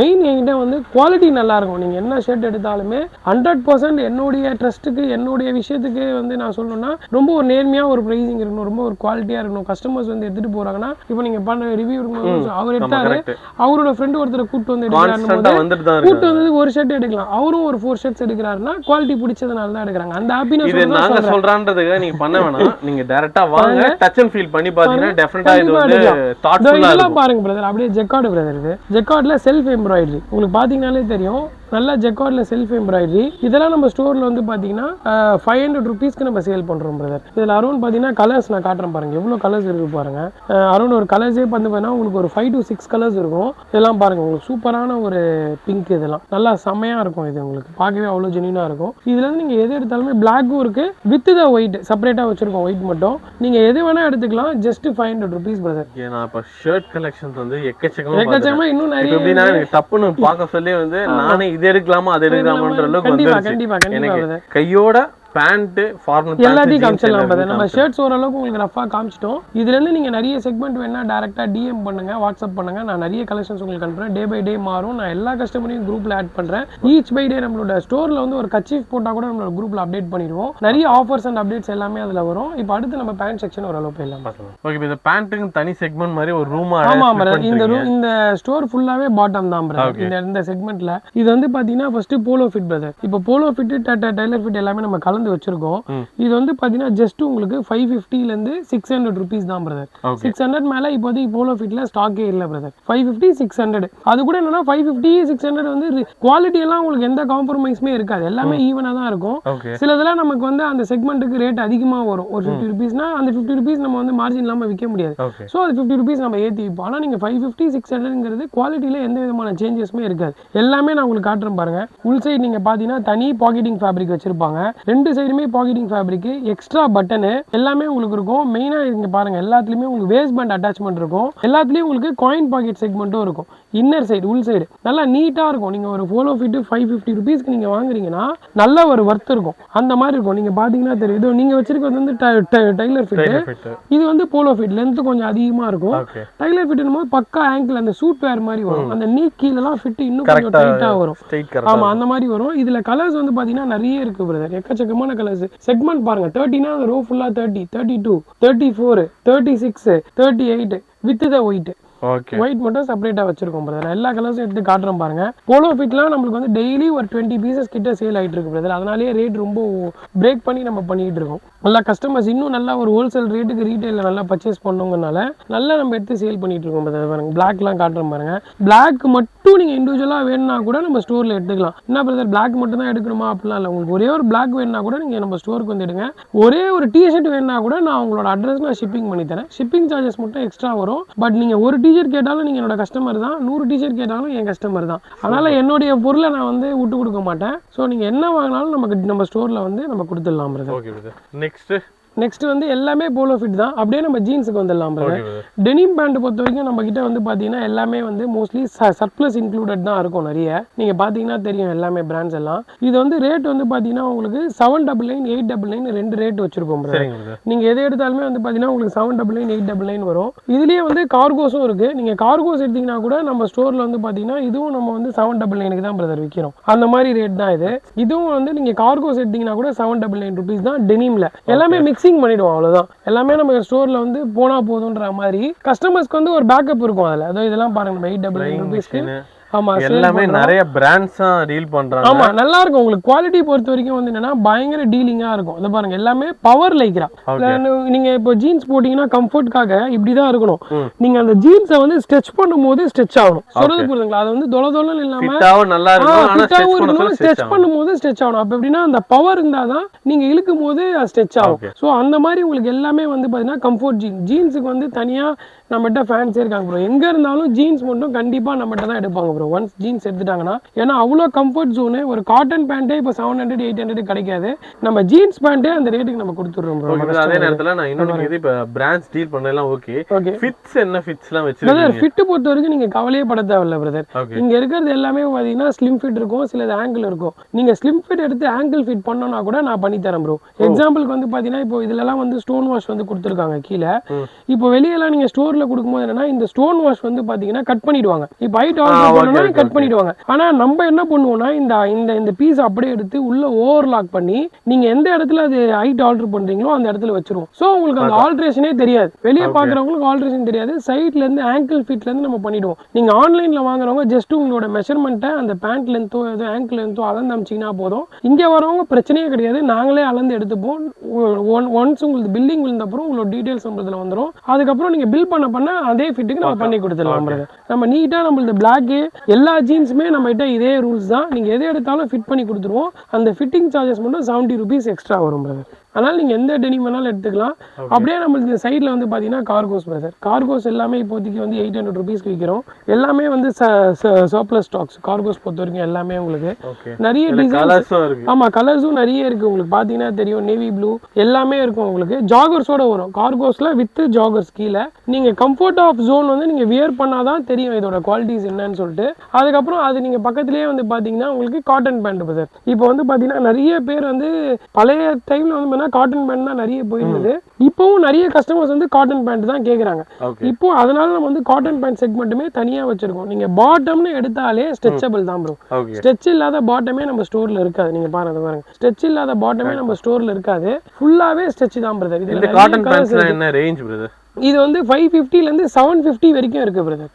மெயின் என்கிட்ட வந்து குவாலிட்டி நல்லா இருக்கும். நீங்க என்ன ஷர்ட் எடுத்தாலுமே 100% என்னுடைய ட்ரஸ்ட்டுக்கு, என்னுடைய விஷயத்துக்கு வந்து நான் சொல்லணும்னா ரொம்ப ஒரு நேர்மையா ஒரு பிரைசிங் இருக்கணும், ரொம்ப ஒரு குவாலிட்டியா இருக்கணும். கஸ்டமர்ஸ் வந்து எடுத்துட்டு போறாங்கன்னா, இப்போ நீங்க பண்ண ரிவ்யூ இருக்கும்போது அவர் எடுத்தாரு, அவரோட ஃப்ரெண்ட் ஒருத்தர் கூட்டு வந்து எடுக்கிறாரு, கூட்டு வந்து ஒரு ஷர்ட் எடுக்கலாம், அவரும் ஒரு 4 ஷர்ட்ஸ் எடுக்கிறாருன்னா குவாலிட்டி பிடிச்சதுனால தான் எடுக்கிறாங்க. அந்த ஹாப்பினஸ் இது நாங்க சொல்றன்றதுக்கு நீங்க பண்ண வேணாம், நீங்க டைரக்டா வாங்க, டச் அண்ட் ஃபீல் பண்ணி பாத்தீங்கன்னா டெஃபினட்டா இது வந்து தாட்ஃபுல்லா இருக்கும். பாருங்க பிரதர், அப்படியே ஜெக்கார்ட் பிரதர், இது ஜெக்கார்ட்ல செல்ஃப் எம்ப்ராய்டரி உங்களுக்கு பாத்தீங்கன்னாலே தெரியும். நல்லா ஜெக்கார்ட்ல செல்ஃப் எம்ப்ராய்டரி. இதெல்லாம் நம்ம ஸ்டோர்ல வந்து பாத்தீங்கன்னா 500 rupeesக்கு நம்ம சேல் பண்றோம் பிரதர். இதுல அரௌண்ட் பாத்தீங்கன்னா கலர்ஸ் நான் காட்டுறேன் பாருங்க, எவ்வளவு கலர்ஸ் இருக்கு பாருங்க. அரௌண்ட் ஒரு கலர்ஸே பார்த்தீங்கன்னா உங்களுக்கு ஒரு 5 to 6 கலர்ஸ் இருக்கும். இதெல்லாம் பாருங்க, உங்களுக்கு சூப்பரான ஒரு பிங்க், இதெல்லாம் நல்லா செமையா இருக்கும். இது உங்களுக்கு பார்க்கவே அவ்வளவு ஜெனியூனா இருக்கும். இதுல இருந்து நீங்க எது எடுத்தாலுமே பிளாக்கும் இருக்கு, வித் த ஒயிட் செப்பரேட்டா வச்சிருக்கோம். ஒயிட் மட்டும் நீங்க எது வேணா எடுத்துக்கலாம். Just 500 rupees brother. ஏன்னா இப்ப ஷர்ட் கலெக்ஷன்ஸ் வந்து எக்கச்சக்கமா இன்னும் நிறைய எப்படின்னா டப்புன்னு பார்க்க சொல்லி வந்து நானே இது எடுக்கலாமா அது எடுக்கலாமான்ற அளவுக்கு வந்து கையோட பேண்ட் ஃபார்மல் எல்லாத்தையும் காமிச்சிடலாம் பாரு. நம்ம ஷர்ட்ஸ் ஓரளவுக்கு உங்களுக்கு ரஃபா காமிச்சிட்டோம். இதுல இருந்து நீங்க நிறைய செக்மெண்ட் வேணா டைரக்டா டிஎம் பண்ணுங்க, வாட்ஸ்அப் பண்ணுங்க, நான் நிறைய கலெக்ஷன்ஸ் உங்களுக்கு அனுப்புறேன். டே பை டே மாறும். நான் எல்லா கஸ்டமரையும் குரூப்ல ஆட் பண்றேன். ஈச் பை டே நம்மளோட ஸ்டோர்ல வந்து ஒரு கச்சீஃப் போட்டா கூட நம்மளோட குரூப்ல அப்டேட் பண்ணிடுவோம். நிறைய ஆஃபர்ஸ் அண்ட் அப்டேட்ஸ் எல்லாமே அதுல வரும். இப்போ அடுத்து நம்ம பேண்ட் செக்ஷன் ஓரளவு போயிடலாம். ஓகே, இந்த பேண்ட்டுக்கு தனி செக்மெண்ட் மாதிரி ஒரு ரூமா? ஆமா பிரதர், இந்த ஸ்டோர் ஃபுல்லாவே பாட்டம் தான் பிரதர். இந்த செக்மெண்ட்ல இது வந்து பாத்தீங்கன்னா ஃபர்ஸ்ட் போலோ ஃபிட் பிரதர். இப்போ போலோ ஃபிட், டைலர் ஃபிட் எல்லாமே நம்ம கலந்து வச்சிருக்கோம். இது வந்து பாத்தீங்கன்னா ஜஸ்ட் உங்களுக்கு 550 ல இருந்து 600 rupees தான் பிரதர். 600 மேல இப்போதைக்கு போலோ ஃபிட்ல ஸ்டாக்கே இல்ல பிரதர். 550 600. அது கூட என்னன்னா 550 600 வந்து குவாலிட்டி எல்லாம் உங்களுக்கு எந்த காம்ப்ரமைஸுமே இருக்காது, எல்லாமே ஈவனா தான் இருக்கும். சிலதெல்லாம் நமக்கு வந்து அந்த செக்மெண்ட்டுக்கு ரேட் அதிகமா வரும். ஒரு 50 rupeesனா அந்த 50 rupees நம்ம வந்து மார்ஜின் இல்லாம விற்க முடியாது. சோ அது 50 rupees நம்ம ஏத்தி விப்போம். ஆனா நீங்க 550 600ங்கிறது குவாலிட்டியில எந்த விதமான சேஞ்சஸுமே இருக்காது. எல்லாமே நான் உங்களுக்கு காட்டுறேன் பாருங்க. உள் சைடு நீங்க பாத்தீங்கன்னா தனி பாக்கெட்டிங் ஃபேப்ரிக் வச்சிருப்பாங்க. ரெண்டு சைடுமே பாக்கெட்டிங் ஃபேப்ரிக், எக்ஸ்ட்ரா பட்டன் எல்லாமே உங்களுக்கு இருக்கும். மெயினா இங்க பாருங்க, எல்லாத்துலயுமே உங்களுக்கு வேஸ்ட் பேண்ட் அட்டாச்மெண்ட் இருக்கும். எல்லாத்துலயும் உங்களுக்கு காயின் பாக்கெட் செக்மெண்ட்டும் இருக்கும். இன்னர் சைடு, உள் சைடு நல்லா நீட்டா இருக்கும். நீங்க ஒரு போலோ ஃபிட் 550 rupeesக்கு நீங்க வாங்குறீங்கன்னா நல்ல ஒரு வர்த் இருக்கும். அந்த மாதிரி இருக்கும். நீங்க பாத்தீங்கன்னா தெரியும். இது நீங்க வச்சிருக்கிறது வந்து டைலர் ஃபிட், இது வந்து போலோ ஃபிட். லென்த் கொஞ்சம் அதிகமா இருக்கும். டைலர் ஃபிட் போது பக்கா ஆங்கிள் அந்த சூட் வேர் மாதிரி வரும். அந்த நீ கீழலாம் ஃபிட் இன்னும் கொஞ்சம் டைட்டா வரும். ஆமா, அந்த மாதிரி வரும். இதுல கலர்ஸ் வந்து பாத்தீங்கன்னா நிறைய இருக்கு பிரதர், எக்கச்சக்கமான கலர்ஸ். செக்மெண்ட் பாருங்க, 30னா ரோ ஃபுல்லா 30, 32, 34, 36, 38 வித் த ஒயிட். ஒயிட் மட்டும் செப்பரேட்டா வச்சிருக்கோம் பிரதர். நான் எல்லா கலர்ஸும் எடுத்து காட்டுறேன் பாருங்க. போலோ ஃபிட்லாம் நம்மளுக்கு வந்து டெய்லி ஒரு 20 pieces கிட்ட சேல் ஆயிட்டு இருக்கு பிரதர். அதனாலேயே ரேட் ரொம்ப பிரேக் பண்ணி நம்ம பண்ணிட்டு இருக்கோம். நல்லா கஸ்டமர்ஸ் இன்னும் நல்லா ஒரு ஹோல்சேல் ரேட்டுக்கு ரீட்டைல நல்லா பர்ச்சேஸ் பண்ணவங்கனால நல்லா நம்ம எடுத்து சேல் பண்ணிட்டு இருக்கோம் பிரதர். பாருங்க, பிளாக்லாம் காட்டுறேன் பாருங்க. பிளாக் மட்டும் நீங்க இண்டிவிஜுவலா வேணும்னா கூட நம்ம ஸ்டோர்ல எடுத்துக்கலாம். என்ன பிரதர் பிளாக் மட்டும் தான் எடுக்கணுமா அப்படிலாம் இல்லை. உங்களுக்கு ஒரே ஒரு பிளாக் வேணும்னா கூட நீங்க நம்ம ஸ்டோருக்கு வந்து எடுங்க. ஒரே ஒரு டிஷர்ட் வேணும்னா கூட நான் உங்களோட அட்ரஸ் நான் ஷிப்பிங் பண்ணி தரேன். ஷிப்பிங் சார்ஜஸ் மட்டும் எக்ஸ்ட்ரா வரும். பட் நீங்க ஒரு டிஷர்ட் கேட்டாலும் நீங்க என்னோட கஸ்டமர் தான், 100 டிஷர்ட் கேட்டாலும் என் கஸ்டமர் தான். அதனால என்னுடைய பொருளை நான் வந்து விட்டு கொடுக்க மாட்டேன். ஸோ நீங்க என்ன வாங்கினாலும் நமக்கு நம்ம ஸ்டோர்ல வந்து நம்ம கொடுத்துடலாம் brother. Okay brother. Next next வந்து எல்லாமே போலோ ஃபிட் தான். அப்படியே நம்ம ஜீன்ஸுக்கு வந்துடலாம் பிரதர். டெனிம் பேண்ட் பொறுத்த வரைக்கும் நம்ம கிட்ட வந்து பார்த்தீங்கன்னா எல்லாமே வந்து மோஸ்ட்லி சர்ப்ளஸ் இன்க்ளூடட் தான் இருக்கும் நிறைய. நீங்கள் பார்த்தீங்கன்னா தெரியும் எல்லாமே பிராண்ட்ஸ் எல்லாம். இது வந்து ரேட் வந்து பார்த்தீங்கன்னா உங்களுக்கு 799, 899 2 ரேட் வச்சிருக்கோம் பிரதர். நீங்கள் எதை எடுத்தாலுமே வந்து பார்த்தீங்கன்னா உங்களுக்கு 799, 899 வரும். இதுலேயே வந்து கார்கோஸும் இருக்குது. நீங்கள் கார்கோஸ் எடுத்தீங்கன்னா கூட நம்ம ஸ்டோரில் வந்து பார்த்தீங்கன்னா இதுவும் நம்ம வந்து 799 தான் பிரதர் விற்கிறோம். அந்த மாதிரி ரேட் தான் இது. இதுவும் வந்து நீங்கள் கார்கோஸ் எடுத்தீங்கன்னா கூட 799 ருபீஸ் தான் டெனிம்ல. எல்லாமே மிக்சிங் பண்ணிடுவோம், அவ்வளோதான். எல்லாமே நம்ம ஸ்டோரில் வந்து போனால் போதுன்ற மாதிரி கஸ்டமர்ஸ்க்கு வந்து ஒரு பேக்கப் இருக்கும் அதில். அதோ இதெல்லாம் பாருங்க, நம்ம 899 ருபீஸ்க்கு. ஆமா, எல்லாமே நிறைய பிராண்ட்ஸா டீல் பண்றாங்க. ஆமா, நல்லா இருக்கும். உங்களுக்கு குவாலிட்டி பொறுத்த வரைக்கும் வந்து என்னன்னா பயங்கர டீலிங்கா இருக்கும். இத பாருங்க, எல்லாமே பவர் லைக்ரா. நீங்க இப்போ ஜீன்ஸ் போட்டீங்கன்னா கம்ஃபர்ட்காக இப்படிதான் இருக்கணும். நீங்க அந்த ஜீன்ஸை வந்து ஸ்ட்ரெச் பண்ணும்போது ஸ்ட்ரெச் ஆகணும். சொல்றது புரியுதுங்களா? அது வந்து தொலதொலன்னு இல்லாம நல்லா இருக்கும், ஸ்ட்ரெச் பண்ணும்போது ஸ்ட்ரெச் ஆகணும். அப்ப எப்படின்னா அந்த பவர் இருந்தாதான் நீங்க இழுக்கும் போது ஸ்ட்ரெச் ஆகும். ஸோ அந்த மாதிரி உங்களுக்கு எல்லாமே வந்து பாத்தீங்கன்னா கம்ஃபர்ட் ஜீன்ஸுக்கு வந்து தனியா நம்மகிட்ட ஃபேன்ஸே இருக்காங்க ப்ரோ. எங்க இருந்தாலும் ஜீன்ஸ் மட்டும் கண்டிப்பா நம்மகிட்ட தான் எடுப்பாங்க ப்ரோ. ஒன்ஸ் ஜீன்ஸ் எடுத்துட்டாங்கன்னா, ஏன்னா அவ்வளோ கம்ஃபர்ட் ஜோனு. ஒரு காட்டன் பேண்டே இப்போ 700, 800 கிடைக்காது. நம்ம ஜீன்ஸ் பேண்டே அந்த ரேட்டுக்கு நம்ம கொடுத்துடுறோம் ப்ரோ. அதே நேரத்தில் நான் இன்னொரு இப்போ பிராண்ட்ஸ் டீல் பண்ணலாம். ஓகே, ஃபிட்ஸ் என்ன ஃபிட்ஸ்லாம் வச்சிருக்கீங்க? ஃபிட் பொறுத்த வரைக்கும் நீங்க கவலையே பட தேவையில்ல பிரதர். இங்க இருக்கிறது எல்லாமே பாத்தீங்கன்னா ஸ்லிம் ஃபிட் இருக்கும், சில ஆங்கிள் இருக்கும். நீங்க ஸ்லிம் ஃபிட் எடுத்து ஆங்கிள் ஃபிட் பண்ணனா கூட நான் பண்ணி தரேன் ப்ரோ. எக்ஸாம்பிளுக்கு வந்து பாத்தீங்கன்னா இப்போ இதுலலாம் வந்து ஸ்டோன் வாஷ் வந்து கொடுத்துருக்காங்க கீழே. இப்போ வெளியெல்லாம் நீங்க ஸ்டோர்ல கொடுக்கும்போது என்னன்னா இந்த ஸ்டோன் வாஷ் வந்து பாத்தீங்கன்னா கட் பண்ணிடுவாங்க. இப்போ ஹைட் ஆல்டர் பண்ணனும் கட் பண்ணிடுவாங்க. ஆனா நம்ம என்ன பண்ணுவோம்னா இந்த பீஸ் அப்படியே எடுத்து உள்ள ஓவர்லாக் பண்ணி நீங்க எந்த இடத்துல அது ஹைட் ஆல்டர் பண்றீங்களோ அந்த இடத்துல வச்சிருவோம். சோ உங்களுக்கு அந்த ஆல்டரேஷனே தெரியாது. வெளியே பாக்குறவங்களுக்கு ஆல்டரேஷன் தெரியாது. சைட்ல இருந்து ஆங்கிள் ஃபிட்ல இருந்து நம்ம பண்ணிடுவோம். நீங்க ஆன்லைன்ல வாங்குறவங்க ஜஸ்ட் உங்களோட மெஷர்மெண்ட்டை அந்த பேண்ட் லென்த்தோ ஆங்கிள் லென்த்தோ அளந்து அமிச்சிங்கன்னா போதும். இங்க வரவங்க பிரச்சனையே கிடையாது. நாங்களே அளந்து எடுத்துப்போம். ஒன்ஸ் உங்களுக்கு பில்லிங் விழுந்தப்பறம் உங்களோட டீடைல்ஸ் நம்மளதுல வந்துடும். அதுக்கப்புறம் நீங்க பில் பண்ண அதே ஃபிட்டுக்கு நம்ம பண்ணி கொடுத்துடலாம். நம்ம நீட்டா நம்மளது பிளாக் எல்லா ஜீன்ஸுமே நம்ம கிட்ட இதே ரூல்ஸ் தான். நீங்க எதை எடுத்தாலும் ஃபிட் பண்ணி கொடுத்துருவோம். அந்த ஃபிட்டிங் சார்ஜஸ் மட்டும் 70 ருபீஸ் எக்ஸ்ட்ரா வரும் பிரதர். அதனால நீங்க எந்த டெனிம் வேணாலும் எடுத்துக்கலாம். அப்படியே நம்மளுக்கு இந்த சைட்ல வந்து பாத்தீங்கன்னா கார்கோஸ் பிரதர். கார்கோஸ் எல்லாமே இப்போதைக்கு வந்து 800 ருபீஸ்க்கு விற்கிறோம். எல்லாமே வந்து சர்ப்ளஸ் ஸ்டாக்ஸ். கார்கோஸ் பொறுத்த வரைக்கும் எல்லாமே உங்களுக்கு நிறைய டிசைன்ஸ். ஆமா, கலர்ஸும் நிறைய இருக்கு. உங்களுக்கு பாத்தீங்கன்னா தெரியும், நேவி ப்ளூ எல்லாமே இருக்கும். உங்களுக்கு ஜாகர்ஸோட வரும் கார்கோஸ்ல வித் ஜாகர்ஸ் கீழே. நீங்க கம்ஃபர்ட் ஆஃப் ஜோன் வந்து நீங்க வியர் பண்ணாதான் தெரியும் இதோட குவாலிட்டிஸ் என்னன்னு சொல்லிட்டு. அதுக்கப்புறம் அது நீங்க பக்கத்திலேயே வந்து பாத்தீங்கன்னா உங்களுக்கு காட்டன் பேண்ட் பிரதர். இப்போ வந்து பாத்தீங்கன்னா நிறைய பேர் வந்து பழைய டைம்ல வந்து காட்டன் பேண்ட் தான் நிறைய போயிருந்தது. இப்பவும் நிறைய கஸ்டமர்ஸ் வந்து காட்டன் பேண்ட் தான் கேக்குறாங்க. இப்போ அதனால நம்ம வந்து காட்டன் பேண்ட் செக்மெண்ட்டுமே தனியா வச்சிருக்கோம். நீங்க பாட்டம்னு எடுத்தாலே ஸ்ட்ரெச்சபிள் தான் ப்ரோ. ஸ்ட்ரெச் இல்லாத பாட்டமே நம்ம ஸ்டோர்ல இருக்காது. நீங்க பாருங்க, ஸ்ட்ரெச் இல்லாத பாட்டமே நம்ம ஸ்டோர்ல இருக்காது. ஃபுல்லாவே ஸ்ட்ரெச் தான் பிரதர். இந்த காட்டன் பேண்ட்ஸ்ல என்ன ரேஞ்ச் பிரதர்? இது வந்து 550 ல இருந்து 750 வரைக்கும் இருக்கு பிரதர்.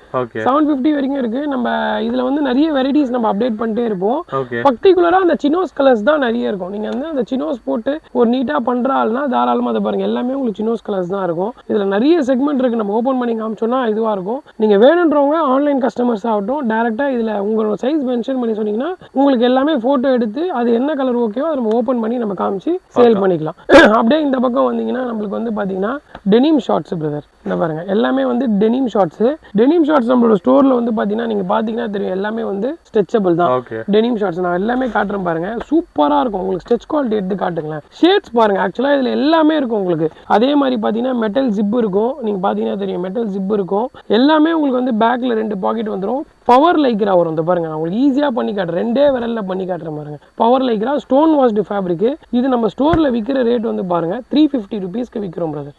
750 வரைக்கும் இருக்கு. நம்ம இதுல வந்து நிறைய வெரைட்டிஸ் நம்ம அப்டேட் பண்ணிட்டே இருப்போம். பர்టిక్యులரா அந்த சினோஸ் கலர்ஸ் தான் நிறைய இருக்கும். நீங்க வந்து அந்த சினோஸ் போட்டு ஒரு நீட்டா பண்றாள்னா தாராளமா அதை பாருங்க, எல்லாமே உங்களுக்கு சினோஸ் கலர்ஸ் தான் இருக்கும். இதுல நிறைய செக்மெண்ட் இருக்கு. நம்ம ஓபன் பண்ணி காமிச்சோம்னா இதுவா இருக்கும். நீங்க வேணும்ன்றவங்க ஆன்லைன் கஸ்டமர்ஸ் ஆகட்டும், டைரக்டா இதுல உங்களோட சைஸ் மென்ஷன் பண்ணி சொன்னீங்கன்னா உங்களுக்கு எல்லாமே போட்டோ எடுத்து அது என்ன கலர் ஓகேவோ அதை நம்ம ஓபன் பண்ணி நம்ம காமிச்சு சேல் பண்ணிக்கலாம். அப்படியே இந்த பக்கம் வந்தீங்கன்னா நம்மளுக்கு வந்து பாத்தீங்கன்னா டெனிம் ஷார்ட்ஸ் பிரதர். இந்த பாருங்க, எல்லாமே வந்து டெனிம் ஷார்ட்ஸ். டெனிம் ஷார்ட்ஸ் நம்மளோட ஸ்டோர்ல வந்து பாத்தீங்கன்னா நீங்க பாத்தீங்கன்னா தெரியும், எல்லாமே வந்து ஸ்ட்ரெச்சபிள் தான். டெனிம் ஷார்ட்ஸ் நான் எல்லாமே காட்டுறேன் பாருங்க. சூப்பரா இருக்கும். உங்களுக்கு ஸ்ட்ரெச் குவாலிட்டி எடுத்து காட்டுங்களேன். ஷேட்ஸ் பாருங்க. ஆக்சுவலா இதுல எல்லாமே இருக்கும் உங்களுக்கு. அதே மாதிரி பாத்தீங்கன்னா மெட்டல் ஜிப் இருக்கும். நீங்க பாத்தீங்கன்னா தெரியும், மெட்டல் ஜிப் இருக்கும். எல்லாமே உங்களுக்கு வந்து பேக்ல 2 பாக்கெட் வந்துடும். பவர் லைக்ரா வரும். இந்த பாருங்க, நான் உங்களுக்கு ஈஸியா பண்ணி காட்டுறேன். 2 விரல்ல பண்ணி காட்டுறேன் பாருங்க. Power Lycra stone washed fabric. இது நம்ம ஸ்டோர்ல விக்கிற ரேட் வந்து பாருங்க 350 ருபீஸ்க்கு விக்கிறோம் பிரதர்.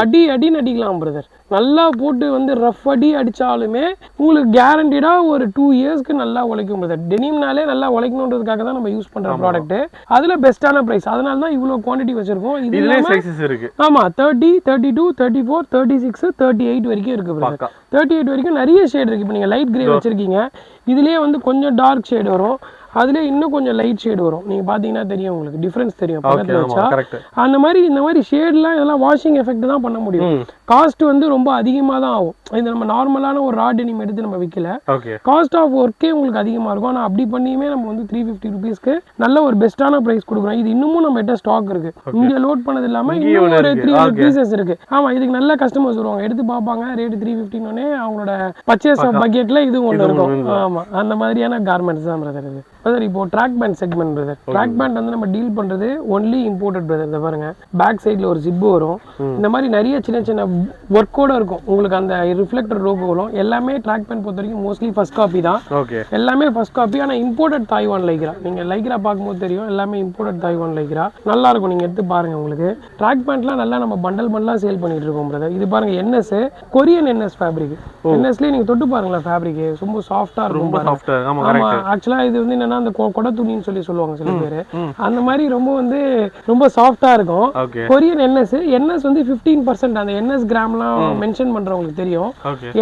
அடி நடிக்கலாம் பிரதர். நல்லா போட்டு வந்து ரஃப் அடி அடிச்சாலுமே உங்களுக்கு கேரண்டிடா ஒரு 2 இயர்ஸ்க்கு நல்லா உழைக்கும் பிரதர். டெனிம்னாலே நல்லா உழைக்கணுன்றதுக்காக தான் நம்ம யூஸ் பண்ற ப்ராடக்ட். அதுல பெஸ்டான பிரைஸ். அதனால தான் இவ்வளவு குவாண்டிட்டி வச்சிருக்கோம். இதுல சைஸஸ் இருக்கு. ஆமா, 30, 32, 34, 36, 38 வரைக்கும் இருக்கு பிரதர். 38 வரைக்கும் நிறைய ஷேட் இருக்கு. இப்போ நீங்க லைட் கிரே வச்சிருக்கீங்க, இதுலயே வந்து கொஞ்சம் டார்க் ஷேட் வரும். அதுல இன்னும் கொஞ்சம் லைட் ஷேட் வரும். நீங்க பாத்தீங்கன்னா தெரியும், உங்களுக்கு டிஃபரன்ஸ் தெரியும் பக்கத்துல வச்சா. அந்த மாதிரி இந்த மாதிரி ஷேட்லாம் இதெல்லாம் வாஷிங் எஃபெக்ட் தான் பண்ண முடியும். காஸ்ட் வந்து ரொம்ப அதிகமா தான் ஆகும். இந்த நம்ம நார்மலான ஒரு ரா டெனிம் எடுத்து நம்ம விற்கல. ஓகே. காஸ்ட் ஆஃப் ஒர்க்கே உங்களுக்கு அதிகமாக இருக்கும். ஆனால் அப்படி பண்ணியுமே நம்ம வந்து 350 ருபீஸ்க்கு நல்ல ஒரு பெஸ்ட்டான ப்ரைஸ் கொடுக்குறோம். இது இன்னமும் நம்ம கிட்ட ஸ்டாக் இருக்கு. இங்கே லோட் பண்ணது இல்லாமல் இன்னும் ஒரு 300 பீசஸ் இருக்கு. ஆமா, இதுக்கு நல்ல கஸ்டமர்ஸ் வருவாங்க, எடுத்து பார்ப்பாங்க, ரேட் 350 அவங்களோட பர்ச்சேஸ் பக்கெட்ல இது ஒன்று இருக்கும். ஆமா, அந்த மாதிரியான கார்மெண்ட்ஸ் தான் பிரதர் இது. பிரதர் இப்போ track pant segment brother. Track pant வந்து நம்ம டீல் பண்றது ஒன்லி இம்போர்ட்டட் பிரதர். இதை பாருங்க, பேக் சைடில் ஒரு ஜிப்பு வரும். இந்த மாதிரி நிறைய சின்ன சின்ன ஒர்க்கோட இருக்கும். உங்களுக்கு அந்த ரிஃப்ளெக்டர் லோகோ வரும். எல்லாமே ட்ராக் பேண்ட் பொறுத்த வரைக்கும் மோஸ்ட்லி ஃபர்ஸ்ட் காப்பி தான். எல்லாமே ஃபர்ஸ்ட் காப்பி. ஆனால் இம்போர்ட்டட் தாய்வான் லைக்ரா. நீங்க லைக்ரா பார்க்கும்போது தெரியும், எல்லாமே இம்போர்ட்டட் தாய்வான் லைக்ரா. நல்லா இருக்கும், நீங்க எடுத்து பாருங்க. உங்களுக்கு ட்ராக் பேண்ட்லாம் நல்லா நம்ம பண்டல் சேல் பண்ணிட்டு இருக்கோம் பிரதர். இது பாருங்க, என்எஸ் கொரியன் என்எஸ் ஃபேப்ரிக். என்எஸ்ல நீங்க தொட்டு பாருங்களேன், ஃபேப்ரிக் ரொம்ப சாஃப்டா இருக்கும். ஆமா, ஆக்சுவலா இது வந்து என்னன்னா அந்த கொடை துணின்னு சொல்லுவாங்க சில பேர். அந்த மாதிரி ரொம்ப சாஃப்டா இருக்கும். கொரியன் என்எஸ் வந்து 15%. அந்த என்எஸ் கிராம்லாம் மென்ஷன் பண்றவங்களுக்கு தெரியும்.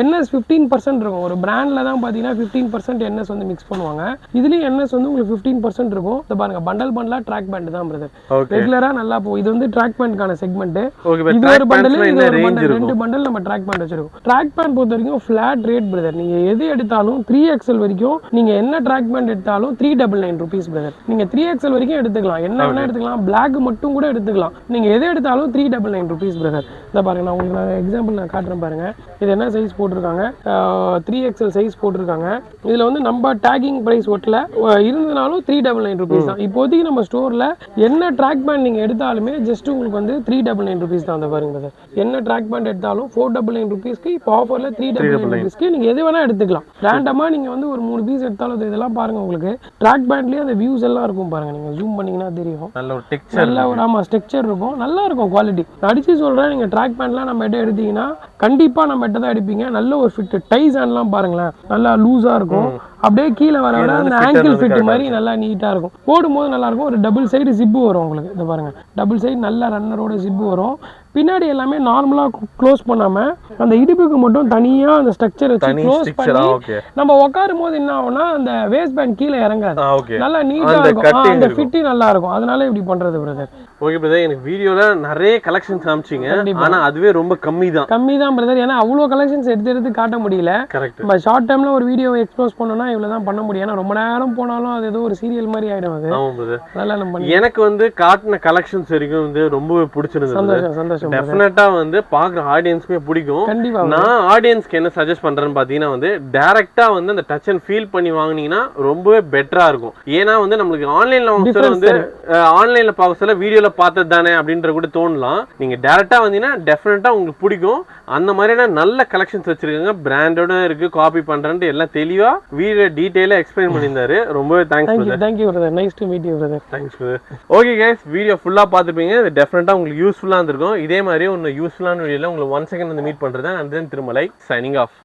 என்எஸ் 15% இருக்கும். ஒரு பிராண்ட்ல தான் பாத்தீங்கன்னா 15% என்எஸ் வந்து மிக்ஸ் பண்ணுவாங்க. இதுலயும் என்எஸ் வந்து உங்களுக்கு 15% இருக்கும். இத பாருங்க, பண்டலா ட்ராக் பேண்ட் தான் பிரதர். ரெகுலரா நல்லா போகும். இது வந்து ட்ராக் பேண்ட்கான செக்மெண்ட். இது ஒரு பண்டல், இது ஒரு பண்டல், ரெண்டு பண்டல் நம்ம ட்ராக் பேண்ட் வச்சிருக்கோம். ட்ராக் பேண்ட் பொறுத்த வரைக்கும் ஃபிளாட் ரேட் பிரதர். நீங்க எது எடுத்தாலும் 3XL வரைக்கும் நீங்க என்ன ட்ராக் பேண்ட் எடுத்தாலும் 399 ருபீஸ் பிரதர். நீங்க 3XL வரைக்கும் எடுத்துக்கலாம், என்ன வேணா எடுத்துக்கலாம், பிளாக் மட்டும் கூட எடுத்துக்கலாம். நீங்க எது எடுத்தாலும் 399 ருபீஸ் பிரதர். இதை பாருங்க, நான் உங்களுக்கு எக்ஸாம்பிள் நான் காட்டுறேன் பாருங்க. இது என்ன சைஸ் போட்டிருக்காங்க, 3XL சைஸ் போட்டிருக்காங்க. இதுல வந்து நம்ம டேகிங் பிரைஸ் ஒட்டல இருந்தனாலும் 399 ருபீஸ் தான். இப்போதைக்கு நம்ம ஸ்டோர்ல என்ன ட்ராக் பேண்ட் நீங்க எடுத்தாலுமே ஜஸ்ட் உங்களுக்கு வந்து 399 ருபீஸ் தான். அந்த பாருங்க பிரதர், என்ன ட்ராக் பேண்ட் எடுத்தாலும் 499 ருபீஸ்க்கு இப்போ ஆஃபர்ல 399 ருபீஸ்க்கு நீங்க எது வேணா எடுத்துக்கலாம். ரேண்டமா நீங்க வந்து ஒரு 3 பீஸ் எடுத்தாலும் இதெல்லாம் பாருங்க, உங்களுக்கு ட்ராக் பேண்ட்லயே அந்த வியூஸ் எல்லாம் இருக்கும் பாருங்க. நீங்க ஜூம் பண்ணீங்கன்னா தெரியும், நல்ல ஒரு ஸ்ட்ரக்சர் இருக்கும், நல்லா இருக்கும் குவாலிட்டி. அடிச்சு சொல்றேன், நீங்க ட்ராக் பேண்ட்லாம் நம்ம கிட்ட எடுத்தீங்கன்னா கண்டிப்பா நம்ம கிட்ட தான் எடுப்பீங்க. நல்ல ஒரு ஃபிட், டைஸ் எல்லாம் பாருங்களேன், நல்லா லூஸா இருக்கும். அப்படியே கீழே வர அந்த ஆங்கிள் ஃபிட் மாதிரி நல்லா நீட்டா இருக்கும். போடும்போது நல்லா இருக்கும். ஒரு டபுள் சைடு ஜிப்பு வரும் உங்களுக்கு. இதை பாருங்க, டபுள் சைடு நல்ல ரன்னரோட ஜிப்பு வரும். பின்னாடி எல்லாமே நார்மலா க்ளோஸ் பண்ணாம அந்த இடுப்புக்கு மட்டும் தனியா அந்த ஸ்ட்ரக்சர் வச்சு க்ளோஸ் பண்ணி நம்ம உட்காரும் போது என்ன ஆகும்னா அந்த வேஸ்ட் பேண்ட் கீழே இறங்காது, நல்லா நீட்டா இருக்கும். அந்த ஃபிட் நல்லா இருக்கும். அதனால இப்படி பண்றது பிரதர். ஓகே பிரதர், எனக்கு வீடியோல நிறைய கலெக்ஷன்ஸ் காமிச்சீங்க, ஆனா அதுவே ரொம்ப கம்மி தான் பிரதர். ஏன்னா அவ்வளவு கலெக்ஷன்ஸ் எடுத்து காட்ட முடியல. நம்ம ஷார்ட் டைம்ல ஒரு வீடியோ எக்ஸ்போஸ் பண்ணோம்னா இவ்வளவுதான் பண்ண முடியும். ஏன்னா ரொம்ப நேரம் போனாலும் அது ஏதோ ஒரு சீரியல் மாதிரி ஆயிடும். அது அதனால நம்ம எனக்கு வந்து காட்டின கலெக்ஷன்ஸ் வரைக்கும் வந்து ரொம்பவே பிடிச்சிருந்தது. சந்தோஷம். டெஃபினட்டா வந்து பாக்குற ஆடியன்ஸ்மே பிடிக்கும். கண்டிப்பா நான் ஆடியன்ஸ்க்கு என்ன சஜஸ்ட் பண்றேன்னு பாத்தீங்கன்னா வந்து டைரக்டா வந்து அந்த டச் அண்ட் ஃபீல் பண்ணி வாங்குனீங்கன்னா ரொம்பவே பெட்டரா இருக்கும். ஏன்னா வந்து நம்மளுக்கு ஆன்லைன்ல வந்து ஆன்லைன்ல பார்க்கறதுல வீடியோல பார்த்தது தானே அப்படின்ற கூட தோணலாம். நீங்க டைரக்டா வந்தீங்கன்னா டெஃபினட்டா உங்களுக்கு பிடிக்கும். அந்த மாதிரியான நல்ல கலெக்ஷன்ஸ் வச்சிருக்காங்க, பிராண்டோட இருக்கு, காப்பி பண்றேன்னு எல்லாம் தெளிவா வீடியோ டீடைலா எக்ஸ்பிளைன் பண்ணியிருந்தாரு. ரொம்பவே thanks brother. Thank you brother, nice to meet you brother. Thanks brother. Okay guys, video ஃபுல்லா பார்த்துப்பீங்க. இது டெஃபினட்டா உங்களுக்கு யூஸ்ஃபுல்லா இருந்திருக்கும். இதே மாதிரி ஒரு யூஸ்ஃபுல்லான வீடியோல உங்களை 1 செகண்ட் வந்து மீட் பண்றேன். And then Tirumala signing of.